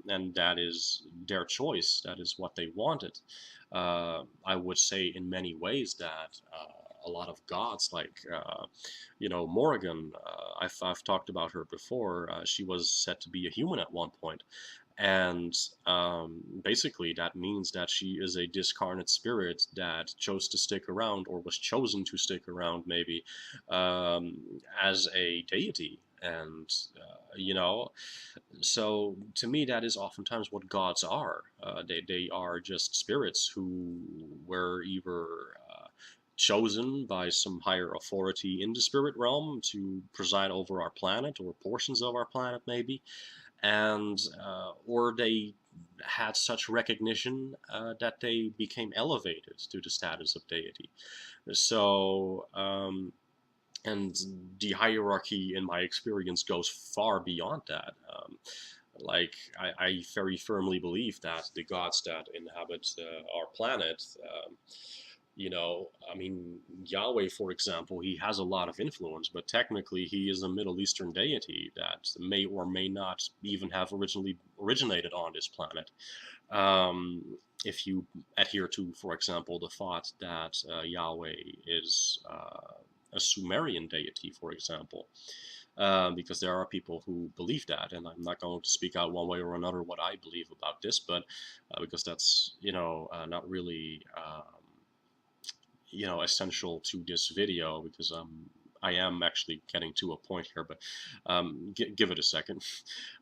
and that is their choice. That is what they wanted. I would say in many ways that a lot of gods, like Morrigan, I've talked about her before. She was said to be a human at one point, and basically that means that she is a discarnate spirit that chose to stick around, or was chosen to stick around, maybe, as a deity. And so to me, that is oftentimes what gods are. They are just spirits who were either chosen by some higher authority in the spirit realm to preside over our planet, or portions of our planet maybe, and or they had such recognition that they became elevated to the status of deity. So and the hierarchy, in my experience, goes far beyond that. Like I very firmly believe that the gods that inhabit our planet, I mean, Yahweh, for example, he has a lot of influence, but technically he is a Middle Eastern deity that may or may not even have originally originated on this planet. If you adhere to, for example, the thought that Yahweh is a Sumerian deity, for example, because there are people who believe that, and I'm not going to speak out one way or another what I believe about this, but because that's not really essential to this video, because I am actually getting to a point here, but give it a second.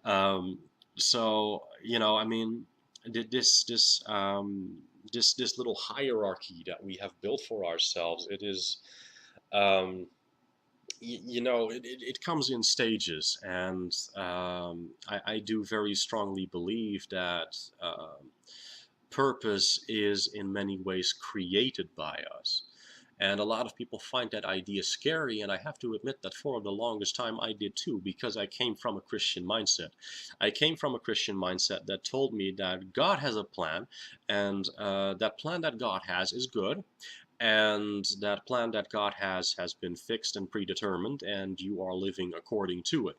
Um, so I mean, this little hierarchy that we have built for ourselves, it is. Um, it comes in stages, and I do very strongly believe that purpose is in many ways created by us. And a lot of people find that idea scary, and I have to admit that for the longest time I did too, because I came from a Christian mindset. I came from a Christian mindset that told me that God has a plan, and that plan that God has is good, and that plan that God has been fixed and predetermined, and you are living according to it.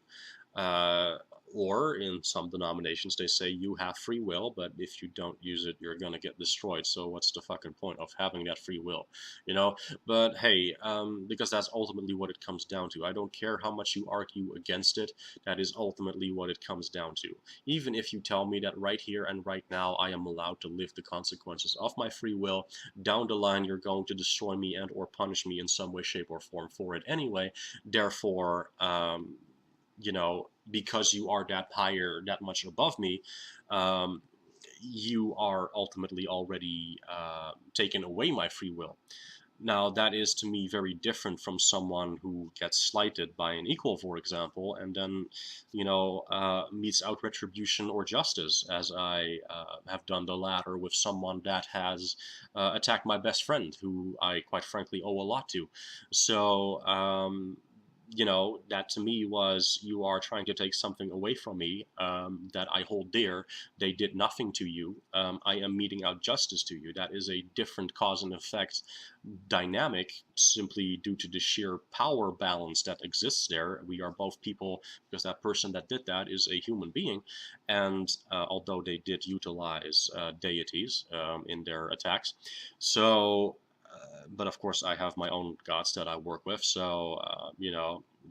Uh, or in some denominations, they say you have free will, but if you don't use it, you're gonna get destroyed. So what's the fucking point of having that free will, you know? But hey, because that's ultimately what it comes down to. I don't care how much you argue against it. That is ultimately what it comes down to. Even if you tell me that right here and right now I am allowed to live the consequences of my free will, down the line you're going to destroy me and or punish me in some way, shape, or form for it anyway. Therefore, because you are that higher, that much above me, um, you are ultimately already taken away my free will. Now, that is to me very different from someone who gets slighted by an equal, for example, and then, meets out retribution or justice, as I have done the latter with someone that has attacked my best friend, who I quite frankly owe a lot to. So, that to me was, you are trying to take something away from me that I hold dear. They did nothing to you. I am meting out justice to you. That is a different cause and effect dynamic, simply due to the sheer power balance that exists there. We are both people, because that person that did that is a human being. And although they did utilize deities in their attacks. So but of course I have my own gods that I work with, so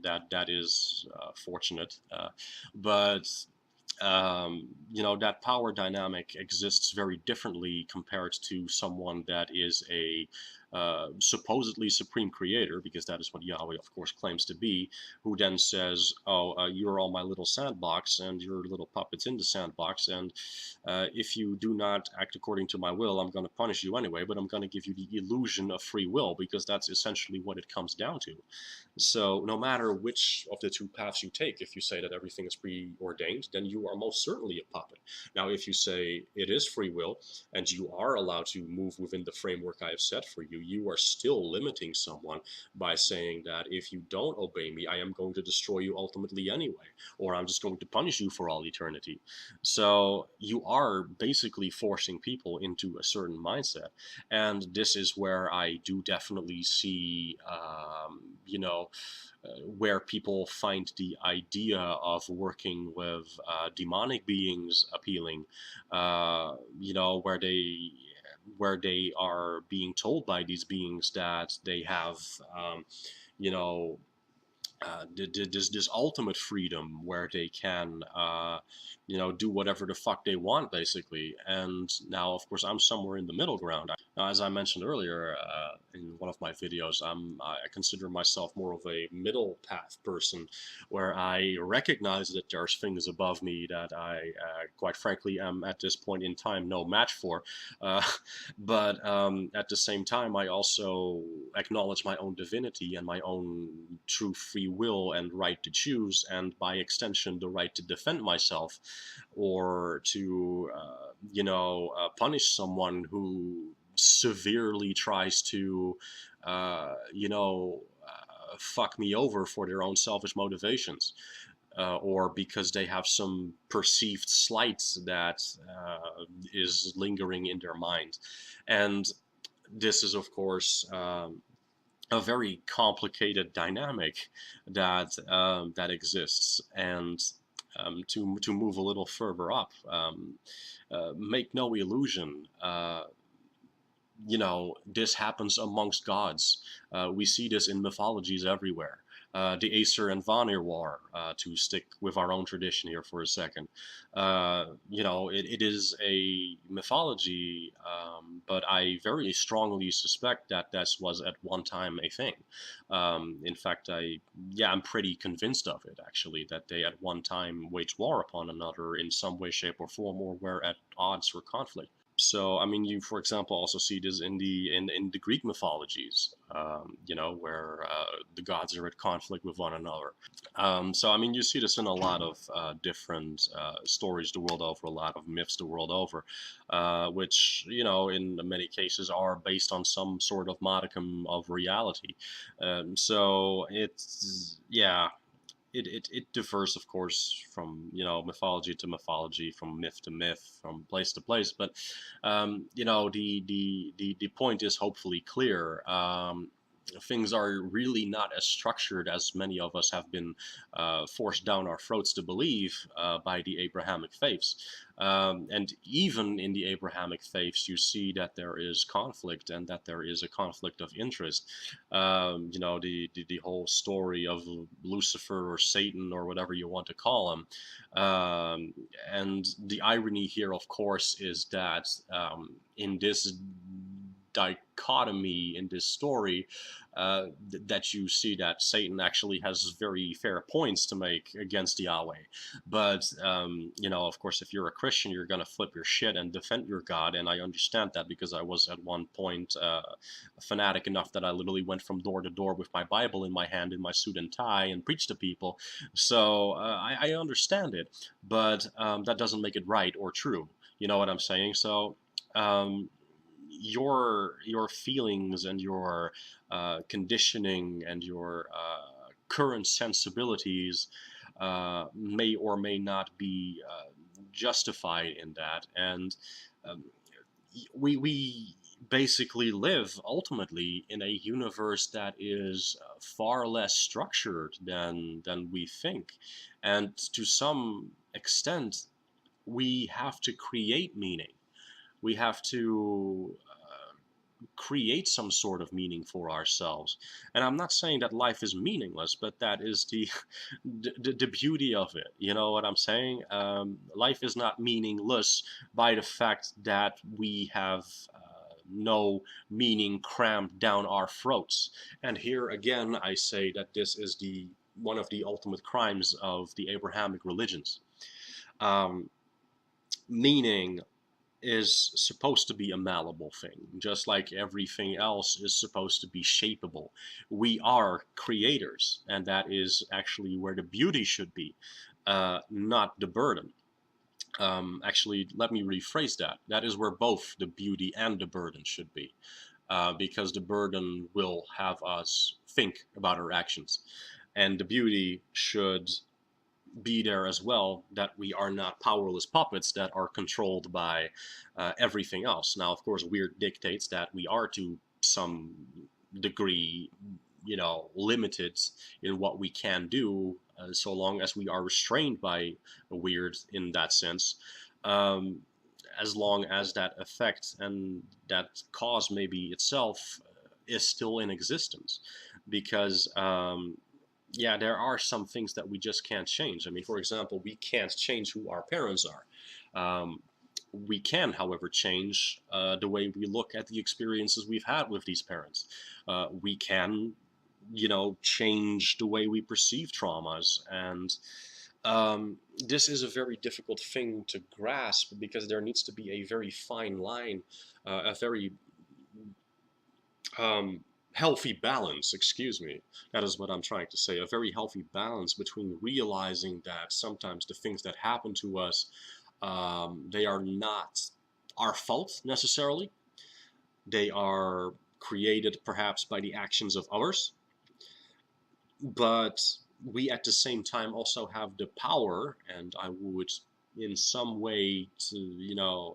that is fortunate. But that power dynamic exists very differently compared to someone that is a supposedly supreme creator, because that is what Yahweh, of course, claims to be, who then says, "Oh, you're all my little sandbox, and you're little puppets in the sandbox, and if you do not act according to my will, I'm going to punish you anyway, but I'm going to give you the illusion of free will," because that's essentially what it comes down to. So no matter which of the two paths you take, if you say that everything is preordained, then you are most certainly a puppet. Now, if you say it is free will and you are allowed to move within the framework I have set for you, you are still limiting someone by saying that if you don't obey me, I am going to destroy you ultimately anyway, or I'm just going to punish you for all eternity. So you are basically forcing people into a certain mindset. And this is where I do definitely see, where people find the idea of working with demonic beings appealing, where they are being told by these beings that they have, you know, this ultimate freedom where they can do whatever the fuck they want, basically. And now, of course, I'm somewhere in the middle ground. Now, as I mentioned earlier in one of my videos, I consider myself more of a middle path person, where I recognize that there's things above me that I quite frankly am at this point in time no match for. uh, but at the same time, I also acknowledge my own divinity and my own true free will and right to choose, and by extension, the right to defend myself, or to, punish someone who severely tries to, fuck me over for their own selfish motivations. Or because they have some perceived slight that is lingering in their mind. And this is, of course, a very complicated dynamic that exists. And to move a little further up, make no illusion. This happens amongst gods. We see this in mythologies everywhere. the Aesir and Vanir War, to stick with our own tradition here for a second. It is a mythology, but I very strongly suspect that this was at one time a thing. In fact, I'm pretty convinced of it, actually, that they at one time waged war upon another in some way, shape, or form, or were at odds or conflict. So, I mean, you, for example, also see this in the Greek mythologies, where the gods are at conflict with one another. So, I mean, you see this in a lot of different stories the world over, a lot of myths the world over, which, in many cases are based on some sort of modicum of reality. So, it differs, of course, from mythology to mythology, from myth to myth, from place to place. But the point is hopefully clear. Things are really not as structured as many of us have been forced down our throats to believe by the Abrahamic faiths. And even in the Abrahamic faiths, you see that there is conflict and that there is a conflict of interest. The whole story of Lucifer or Satan or whatever you want to call him. And the irony here, of course, is that in this dichotomy in this story, that you see that Satan actually has very fair points to make against Yahweh. But, of course, if you're a Christian, you're going to flip your shit and defend your God. And I understand that because I was at one point a fanatic enough that I literally went from door to door with my Bible in my hand, in my suit and tie, and preached to people. So I understand it. But that doesn't make it right or true. You know what I'm saying? So your feelings and your conditioning and your current sensibilities may or may not be justified in that, and um, we basically live ultimately in a universe that is far less structured than we think, and to some extent we have to create meaning. We have to create some sort of meaning for ourselves. And I'm not saying that life is meaningless, but that is the beauty of it. You know what I'm saying? Life is not meaningless by the fact that we have no meaning crammed down our throats. And here again, I say that this is the one of the ultimate crimes of the Abrahamic religions. Um, Meaning is supposed to be a malleable thing, just like everything else is supposed to be shapeable. We are creators, and that is actually where the beauty should be, not the burden. Actually, let me rephrase that. That is where both the beauty and the burden should be, because the burden will have us think about our actions, and the beauty should be there as well, that we are not powerless puppets that are controlled by everything else. Now, of course, weird dictates that we are to some degree, limited in what we can do, so long as we are restrained by weird in that sense. Um, as long as that effect and that cause maybe itself is still in existence, because there are some things that we just can't change. I mean, for example, we can't change who our parents are. We can, however, change the way we look at the experiences we've had with these parents. We can, change the way we perceive traumas. And this is a very difficult thing to grasp because there needs to be a very fine line, a very healthy balance, excuse me. That is what I'm trying to say. A very healthy balance between realizing that sometimes the things that happen to us, they are not our fault necessarily. They are created perhaps by the actions of others. But we at the same time also have the power, and I would in some way to,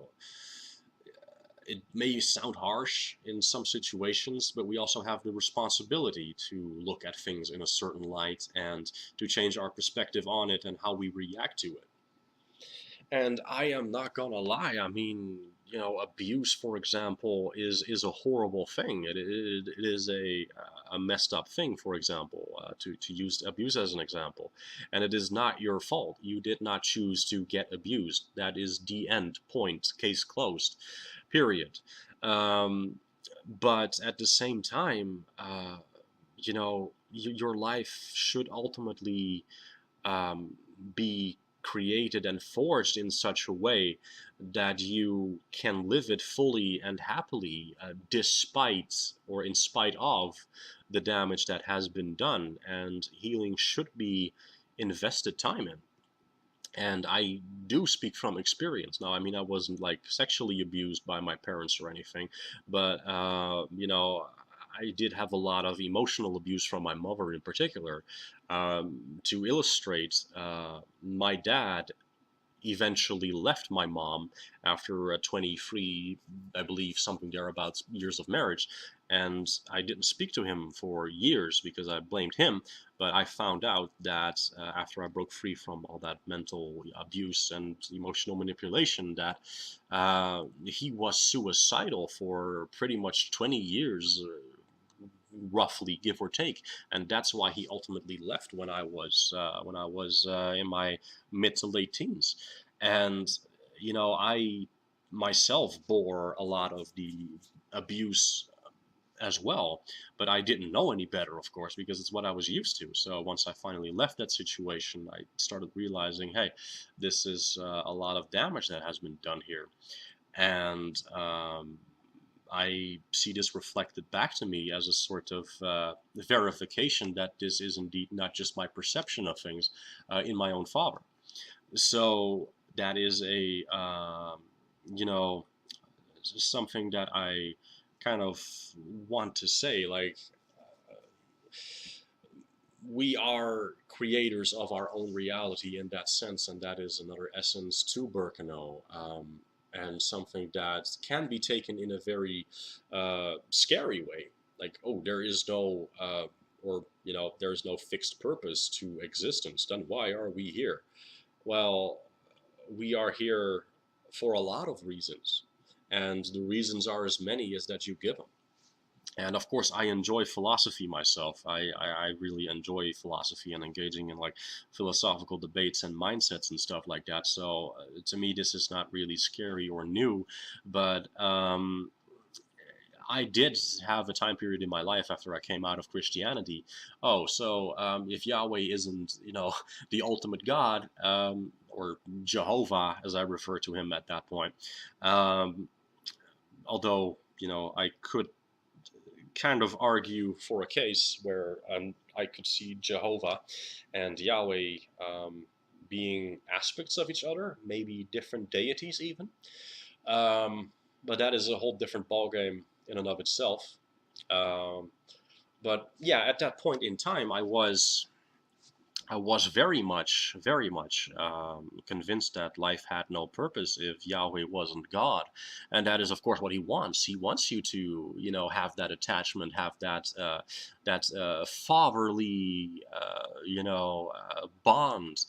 it may sound harsh in some situations, but we also have the responsibility to look at things in a certain light and to change our perspective on it and how we react to it. And I am not gonna lie, I mean, abuse, for example, is a horrible thing. It is a messed up thing, for example, to use abuse as an example. And it is not your fault. You did not choose to get abused. That is the end point, case closed, period. Um, but at the same time, your life should ultimately um, be created and forged in such a way that you can live it fully and happily, despite or in spite of the damage that has been done. And healing should be invested time in. And I do speak from experience. Now, I mean, I wasn't like sexually abused by my parents or anything, but I did have a lot of emotional abuse from my mother in particular. To illustrate, my dad eventually left my mom after 23, I believe, something thereabouts years of marriage. And I didn't speak to him for years because I blamed him. But I found out that after I broke free from all that mental abuse and emotional manipulation, that he was suicidal for pretty much 20 years. Roughly, give or take, and that's why he ultimately left when I was in my mid to late teens. And I myself bore a lot of the abuse as well, but I didn't know any better, of course, because it's what I was used to. So once I finally left that situation, I started realizing, hey, this is a lot of damage that has been done here. And I see this reflected back to me as a sort of verification that this is indeed not just my perception of things in my own father. So that is you know, something that I kind of want to say. Like, we are creators of our own reality in that sense, and that is another essence to Berkano. And something that can be taken in a very scary way. Like, oh, there is no, there is no fixed purpose to existence. Then why are we here? Well, we are here for a lot of reasons, and the reasons are as many as that you give them. And of course, I enjoy philosophy myself. I really enjoy philosophy and engaging in like philosophical debates and mindsets and stuff like that. So to me, this is not really scary or new, but I did have a time period in my life after I came out of Christianity. Oh, so if Yahweh isn't, the ultimate God, or Jehovah, as I refer to him at that point, um, although I could kind of argue for a case where I could see Jehovah and Yahweh being aspects of each other, maybe different deities even. But that is a whole different ballgame in and of itself. Um, but yeah, at that point in time, I was very much convinced that life had no purpose if Yahweh wasn't God, and that is, of course, what He wants. He wants you to, have that attachment, have that fatherly, bond,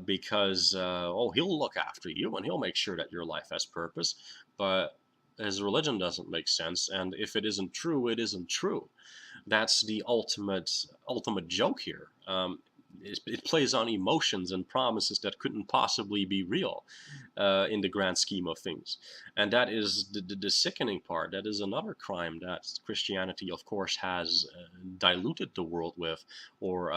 because He'll look after you and He'll make sure that your life has purpose. But His religion doesn't make sense, and if it isn't true, it isn't true. That's the ultimate joke here. It plays on emotions and promises that couldn't possibly be real in the grand scheme of things. And that is the sickening part. That is another crime that Christianity, of course, has diluted the world with, or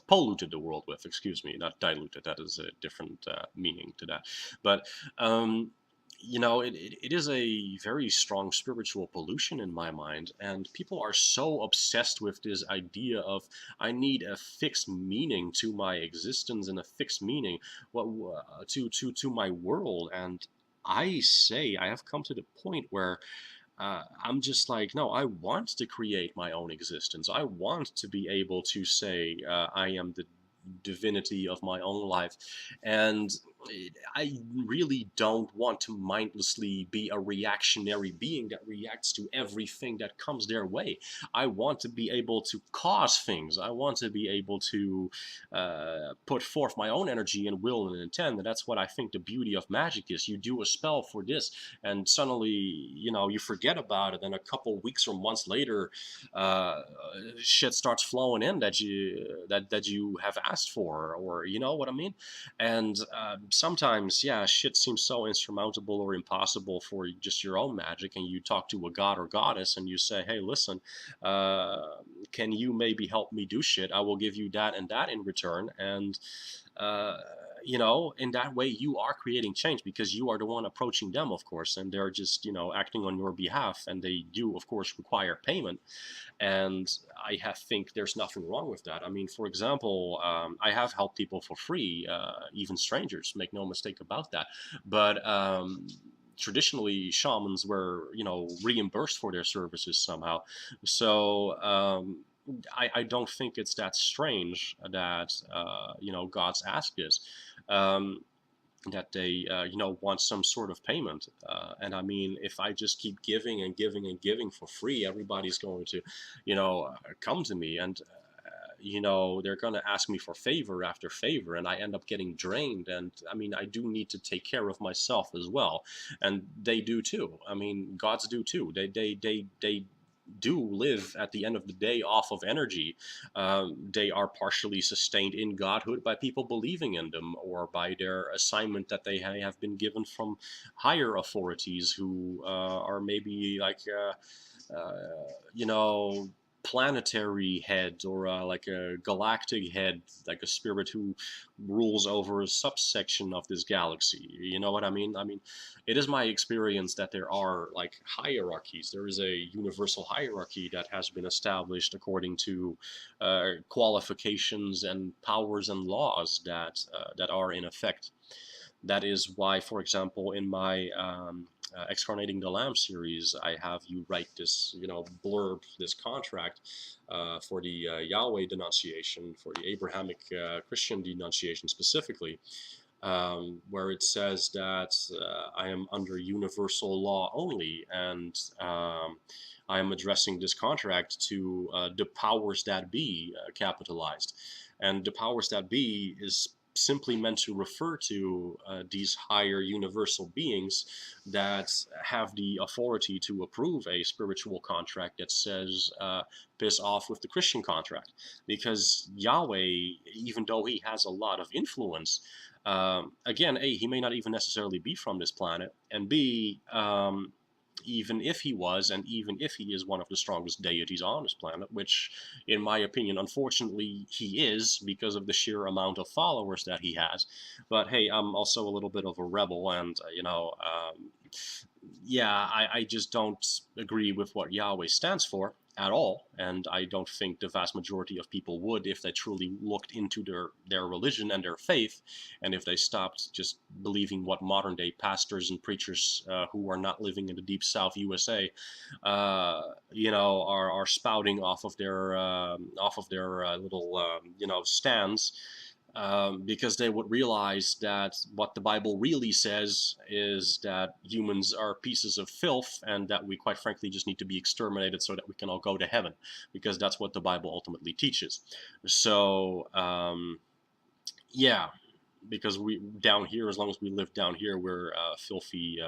polluted the world with, excuse me, not diluted. That is a different meaning to that. But it is a very strong spiritual pollution in my mind, and people are so obsessed with this idea of I need a fixed meaning to my existence and a fixed meaning to my world. And I say I have come to the point where I'm just like, no, I want to create my own existence. I want to be able to say I am the divinity of my own life. And I really don't want to mindlessly be a reactionary being that reacts to everything that comes their way. I want to be able to cause things. I want to be able to put forth my own energy and will and intent. And that's what I think the beauty of magic is. You do a spell for this, and suddenly, you forget about it. And a couple weeks or months later, uh, shit starts flowing in that you have asked for, or you know what I mean. And sometimes, yeah, shit seems so insurmountable or impossible for just your own magic, and you talk to a god or goddess and you say, hey, listen, uh, can you maybe help me do shit? I will give you that and that in return. And uh, in that way, you are creating change because you are the one approaching them, of course, and they're just, acting on your behalf, and they do, of course, require payment. And think there's nothing wrong with that. I mean, for example, I have helped people for free, even strangers. Make no mistake about that. But traditionally, shamans were reimbursed for their services somehow. So. I don't think it's that strange that gods ask this. Um, that they want some sort of payment, and I mean, if I just keep giving and giving and giving for free, everybody's going to come to me, and they're going to ask me for favor after favor, and I end up getting drained. And I mean, I do need to take care of myself as well, and they do too. I mean, gods do too. They do live at the end of the day off of energy. They are partially sustained in godhood by people believing in them, or by their assignment that they have been given from higher authorities who are maybe like, uh, you know, planetary head, or like a galactic head, like a spirit who rules over a subsection of this galaxy. You know what I mean? I mean, it is my experience that there are like hierarchies. There is a universal hierarchy that has been established according to qualifications and powers and laws that are in effect. That is why, for example, in my Excarnating the Lamb series, I have you write this, blurb, this contract for the Yahweh denunciation, for the Abrahamic Christian denunciation specifically, where it says that I am under universal law only, and I am addressing this contract to the powers that be, capitalized. And the powers that be is simply meant to refer to these higher universal beings that have the authority to approve a spiritual contract that says piss off with the Christian contract. Because Yahweh, even though he has a lot of influence, again, A, he may not even necessarily be from this planet, and B, even if he was, and even if he is one of the strongest deities on this planet, which, in my opinion, unfortunately, he is because of the sheer amount of followers that he has. But hey, I'm also a little bit of a rebel, and, yeah, I just don't agree with what Yahweh stands for at all, and I don't think the vast majority of people would if they truly looked into their religion and their faith, and if they stopped just believing what modern day pastors and preachers who are not living in the deep South USA, are spouting off of their little stands, because they would realize that what the Bible really says is that humans are pieces of filth, and that we quite frankly just need to be exterminated so that we can all go to heaven, because that's what the Bible ultimately teaches. So, yeah, because we down here, as long as we live down here, we're filthy,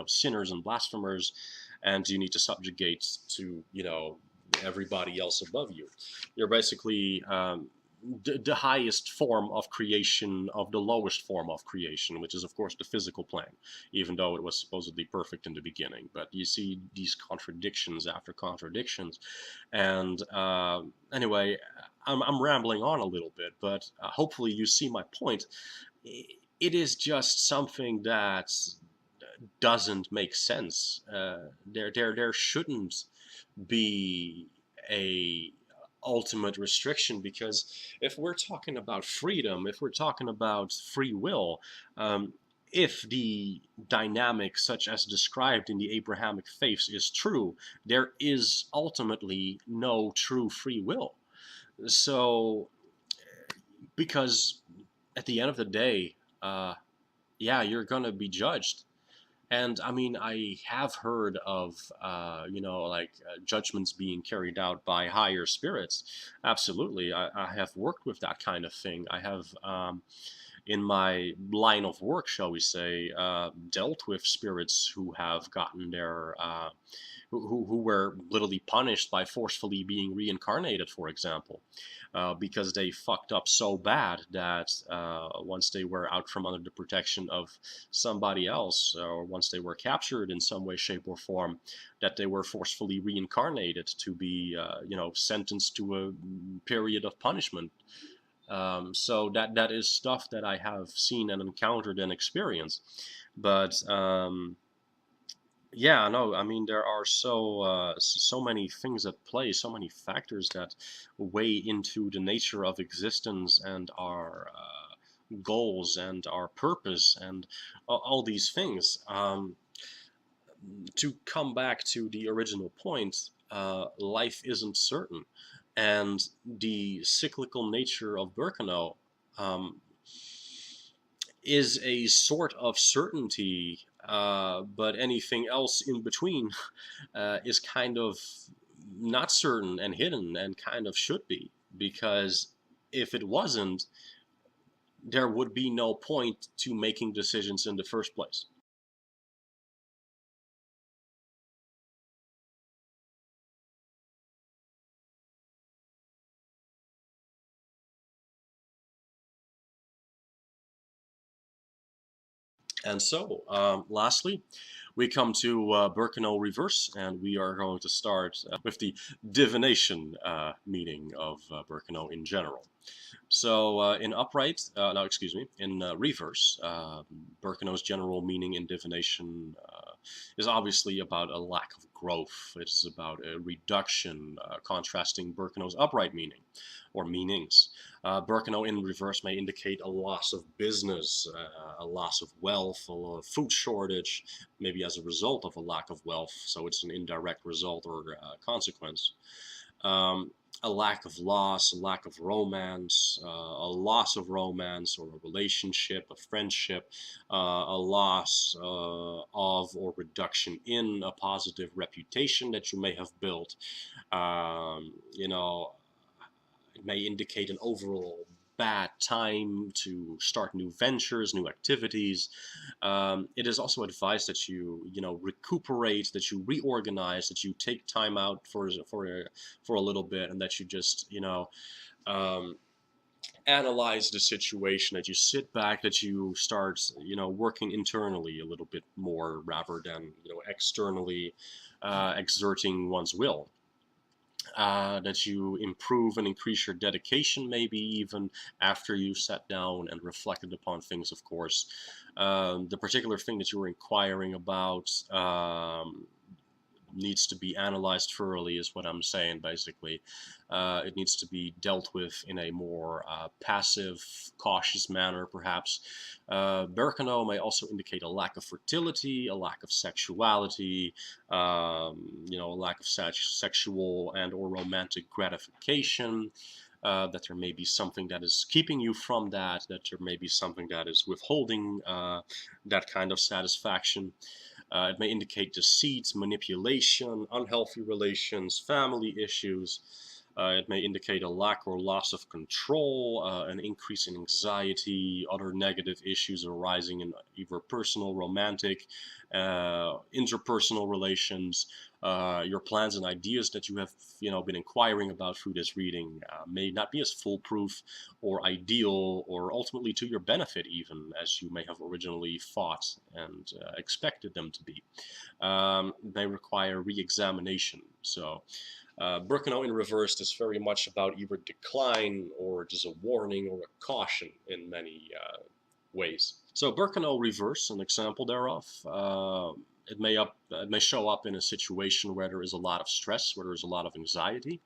sinners and blasphemers, and you need to subjugate to, everybody else above you. You're basically the highest form of creation of the lowest form of creation, which is, of course, the physical plane, even though it was supposedly perfect in the beginning. But you see these contradictions after contradictions. And anyway, I'm rambling on a little bit, but hopefully you see my point. It is just something that doesn't make sense. There shouldn't be a ultimate restriction, because if we're talking about freedom, if we're talking about free will, if the dynamic such as described in the Abrahamic faiths is true, there is ultimately no true free will. So, because at the end of the day, yeah, you're gonna be judged. And I mean, I have heard of, like judgments being carried out by higher spirits. Absolutely. I have worked with that kind of thing. I have, in my line of work, shall we say, dealt with spirits who have gotten their, who were literally punished by forcefully being reincarnated, for example, because they fucked up so bad that once they were out from under the protection of somebody else, or once they were captured in some way, shape, or form, that they were forcefully reincarnated to be, sentenced to a period of punishment. So that is stuff that I have seen and encountered and experienced. But yeah, no, I mean there are so many things at play, so many factors that weigh into the nature of existence and our goals and our purpose and all these things. To come back to the original point, life isn't certain, and the cyclical nature of Berkano um, is a sort of certainty, but anything else in between is kind of not certain and hidden and kind of should be, because if it wasn't, there would be no point to making decisions in the first place. And so, lastly, we come to Berkano Reverse, and we are going to start with the divination meaning of Berkano in general. So in upright, no, excuse me, in reverse, Berkano's general meaning in divination is obviously about a lack of growth. It is about a reduction, contrasting Berkano's upright meaning or meanings. Berkano in reverse may indicate a loss of business, a loss of wealth, a food shortage, maybe as a result of a lack of wealth. So it's an indirect result or consequence. Um, a lack of loss, a lack of romance, a loss of romance or a relationship, a friendship, a loss of or reduction in a positive reputation that you may have built. You know, it may indicate an overall bad time to start new ventures, new activities. It is also advised that you recuperate, that you reorganize, that you take time out for a little bit, and that you just um, analyze the situation, that you sit back, that you start working internally a little bit more rather than externally exerting one's will. That you improve and increase your dedication, maybe even after you sat down and reflected upon things, of course. The particular thing that you were inquiring about needs to be analyzed thoroughly, is what I'm saying, basically. It needs to be dealt with in a more passive, cautious manner, perhaps. Berkano may also indicate a lack of fertility, a lack of sexuality, a lack of sexual and or romantic gratification. That there may be something that is keeping you from that there may be something that is withholding that kind of satisfaction. It may indicate deceit, manipulation, unhealthy relations, family issues. It may indicate a lack or loss of control, an increase in anxiety, other negative issues arising in either personal, romantic, interpersonal relations. Your plans and ideas that you have, been inquiring about through this reading may not be as foolproof or ideal or ultimately to your benefit, even as you may have originally thought and expected them to be. They require re-examination. So Berkano in reversed is very much about either decline or just a warning or a caution in many ways. So Berkano reverse, an example thereof. It may show up in a situation where there is a lot of stress, where there is a lot of anxiety.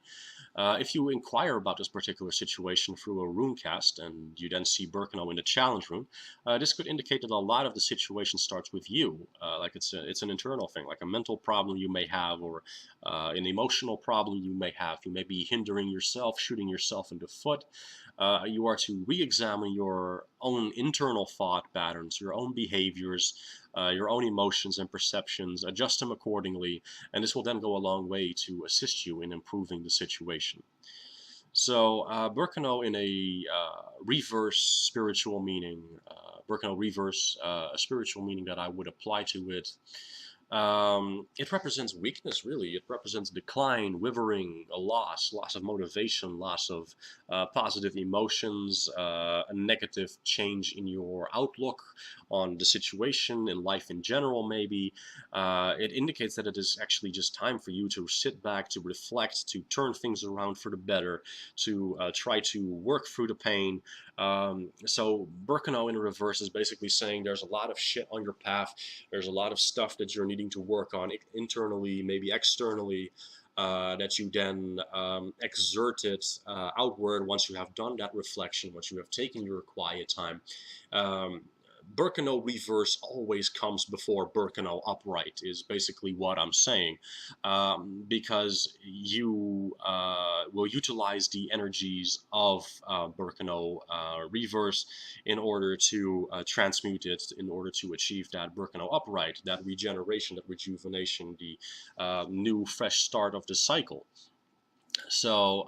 If you inquire about this particular situation through a rune cast and you then see Berkano in the challenge rune, this could indicate that a lot of the situation starts with you, like it's an internal thing, like a mental problem you may have, or an emotional problem you may have. You may be hindering yourself, shooting yourself in the foot. You are to re-examine your own internal thought patterns, your own behaviors, your own emotions and perceptions, adjust them accordingly, and this will then go a long way to assist you in improving the situation. So, Berkano in a reverse spiritual meaning, Berkano reverse, a spiritual meaning that I would apply to it. It represents weakness, really. It represents decline, withering, a loss of motivation, loss of positive emotions, a negative change in your outlook on the situation, in life in general, maybe. It indicates that it is actually just time for you to sit back, to reflect, to turn things around for the better, to try to work through the pain. So Berkano in reverse is basically saying there's a lot of shit on your path. There's a lot of stuff that you're needing to work on internally, maybe externally, that you then exert it outward once you have done that reflection, once you have taken your quiet time. Um, Berkano reverse always comes before Berkano upright is basically what I'm saying, because you will utilize the energies of Berkano reverse in order to transmute it, in order to achieve that Berkano upright, that regeneration, that rejuvenation, the new fresh start of the cycle. So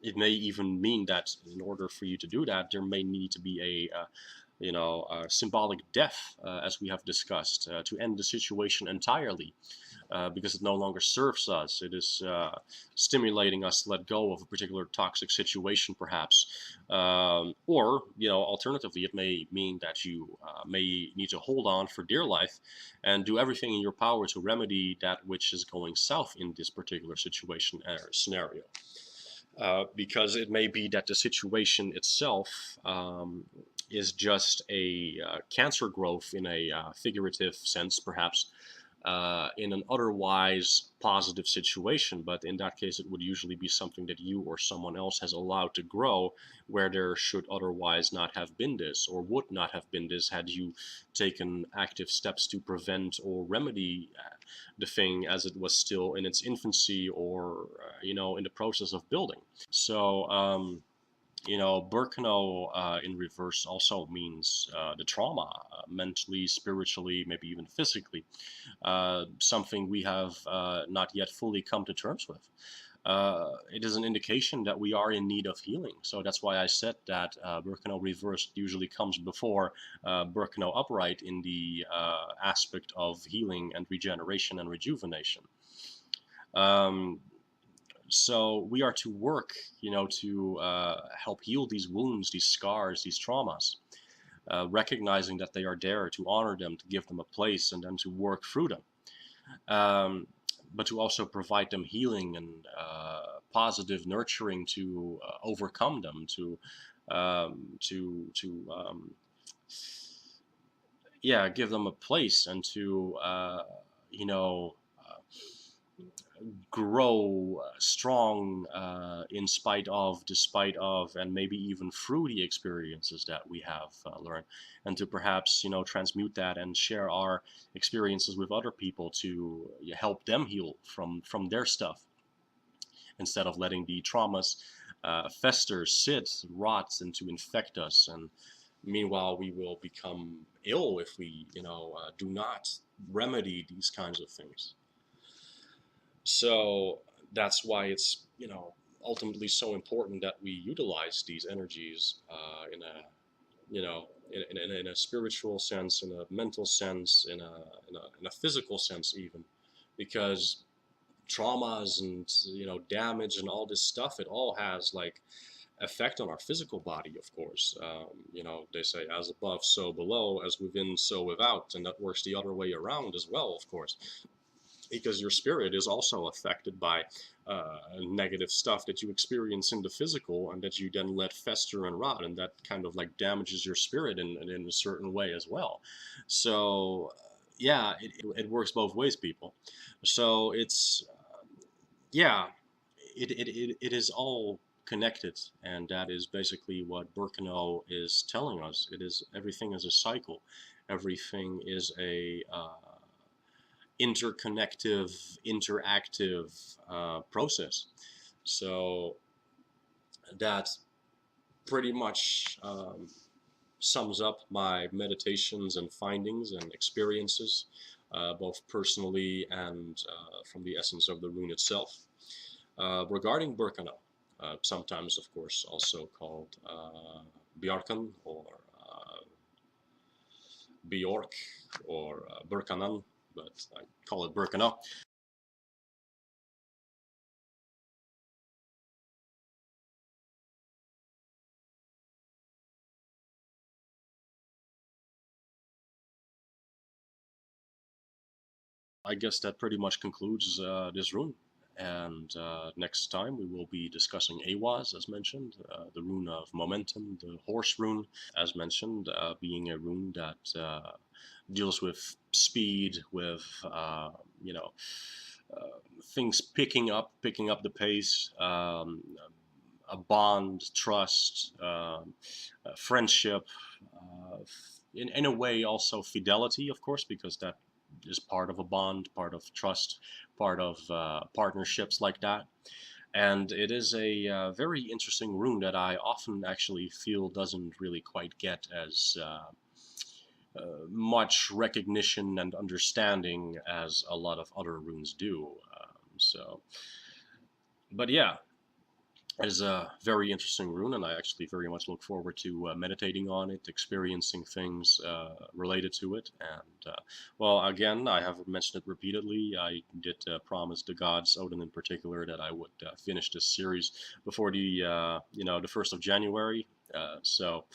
it may even mean that in order for you to do that, there may need to be a symbolic death, as we have discussed, to end the situation entirely, because it no longer serves us. It is stimulating us to let go of a particular toxic situation, perhaps. Or, alternatively, it may mean that you may need to hold on for dear life and do everything in your power to remedy that which is going south in this particular situation or scenario. Because it may be that the situation itself is just a cancer growth in a figurative sense, perhaps, in an otherwise positive situation. But in that case, it would usually be something that you or someone else has allowed to grow, where there should otherwise not have been this, or would not have been this, had you taken active steps to prevent or remedy the thing as it was still in its infancy, or in the process of building. So Berkano in reverse also means the trauma, mentally, spiritually, maybe even physically, something we have not yet fully come to terms with. It is an indication that we are in need of healing. So that's why I said that Berkano reversed usually comes before Berkano upright in the aspect of healing and regeneration and rejuvenation. Um, so we are to work, to help heal these wounds, these scars, these traumas, recognizing that they are there, to honor them, to give them a place, and then to work through them. But to also provide them healing and positive nurturing to overcome them, give them a place, and to you know grow strong in spite of, despite of, and maybe even through the experiences that we have learned, and to perhaps transmute that and share our experiences with other people to help them heal from their stuff, instead of letting the traumas fester, sit, rot, and to infect us. And meanwhile, we will become ill if we do not remedy these kinds of things. So that's why it's ultimately so important that we utilize these energies in a in a spiritual sense, in a mental sense, in a physical sense even, because traumas and damage and all this stuff, it all has like effect on our physical body, of course. They say as above so below, as within so without, and that works the other way around as well, of course, because your spirit is also affected by negative stuff that you experience in the physical, and that you then let fester and rot, and that kind of like damages your spirit in a certain way as well. So it works both ways, people. So it's it is all connected, and that is basically what Berkano is telling us. It is, everything is a cycle, everything is a interconnective, interactive process. So that pretty much sums up my meditations and findings and experiences, both personally and from the essence of the rune itself. Regarding Berkano, sometimes, of course, also called Bjarkan or Bjork or Berkanan, but I call it Berkano. I guess that pretty much concludes this rune. And next time we will be discussing Awaz, as mentioned, the rune of momentum, the horse rune, as mentioned, being a rune that deals with speed, with you know things picking up the pace, a bond, trust, friendship, in a way also fidelity, of course, because that is part of a bond, part of trust, part of partnerships like that. And it is a very interesting rune that I often actually feel doesn't really quite get as much recognition and understanding as a lot of other runes do. So, but yeah, it is a very interesting rune, and I actually very much look forward to meditating on it, experiencing things related to it. And well, again, I have mentioned it repeatedly. I did promise the gods, Odin in particular, that I would finish this series before the the 1st of January. So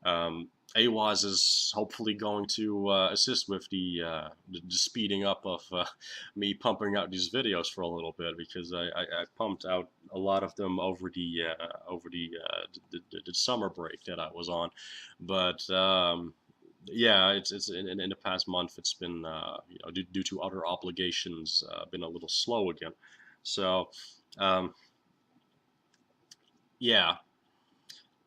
Awaz is hopefully going to assist with the speeding up of me pumping out these videos for a little bit, because I pumped out a lot of them over the summer break that I was on, but yeah, it's in the past month it's been due to other obligations been a little slow again, so um, yeah.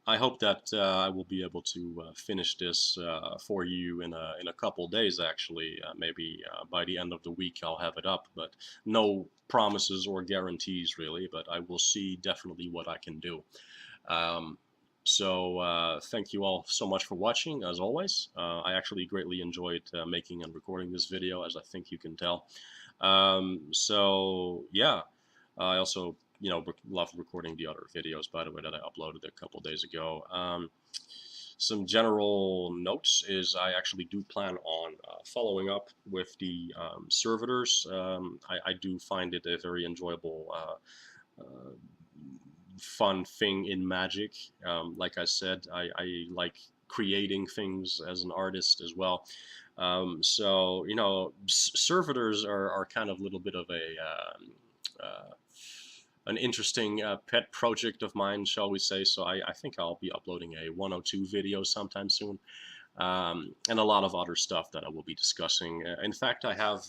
I hope that I will be able to finish this for you in a couple days. Actually, maybe by the end of the week I'll have it up. But no promises or guarantees really. But I will see definitely what I can do. Um, so thank you all so much for watching. As always, I actually greatly enjoyed making and recording this video, as I think you can tell. So yeah, I also love recording the other videos, by the way, that I uploaded a couple days ago. Some general notes is I actually do plan on following up with the servitors. I do find it a very enjoyable, fun thing in Magic. Like I said, I like creating things as an artist as well. So servitors are kind of a little bit of an interesting pet project of mine, shall we say. So I think I'll be uploading a 102 video sometime soon, and a lot of other stuff that I will be discussing. In fact, I have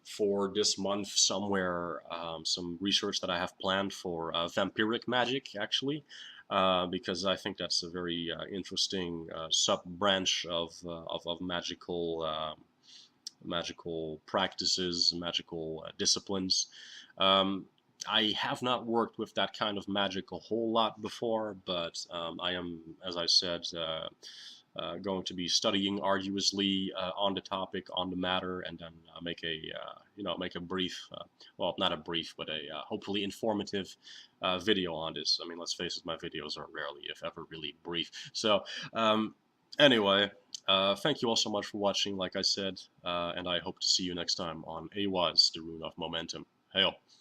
for this month somewhere some research that I have planned for vampiric magic, actually. Because I think that's a very interesting sub branch of magical practices, magical disciplines. Um, I have not worked with that kind of magic a whole lot before, but I am, as I said, going to be studying arduously on the topic, on the matter, and then make a make a brief, well, not a brief, but a hopefully informative video on this. I mean, let's face it, my videos are rarely, if ever, really brief. So anyway, thank you all so much for watching, like I said, and I hope to see you next time on Awaz, the Rune of Momentum. Hail.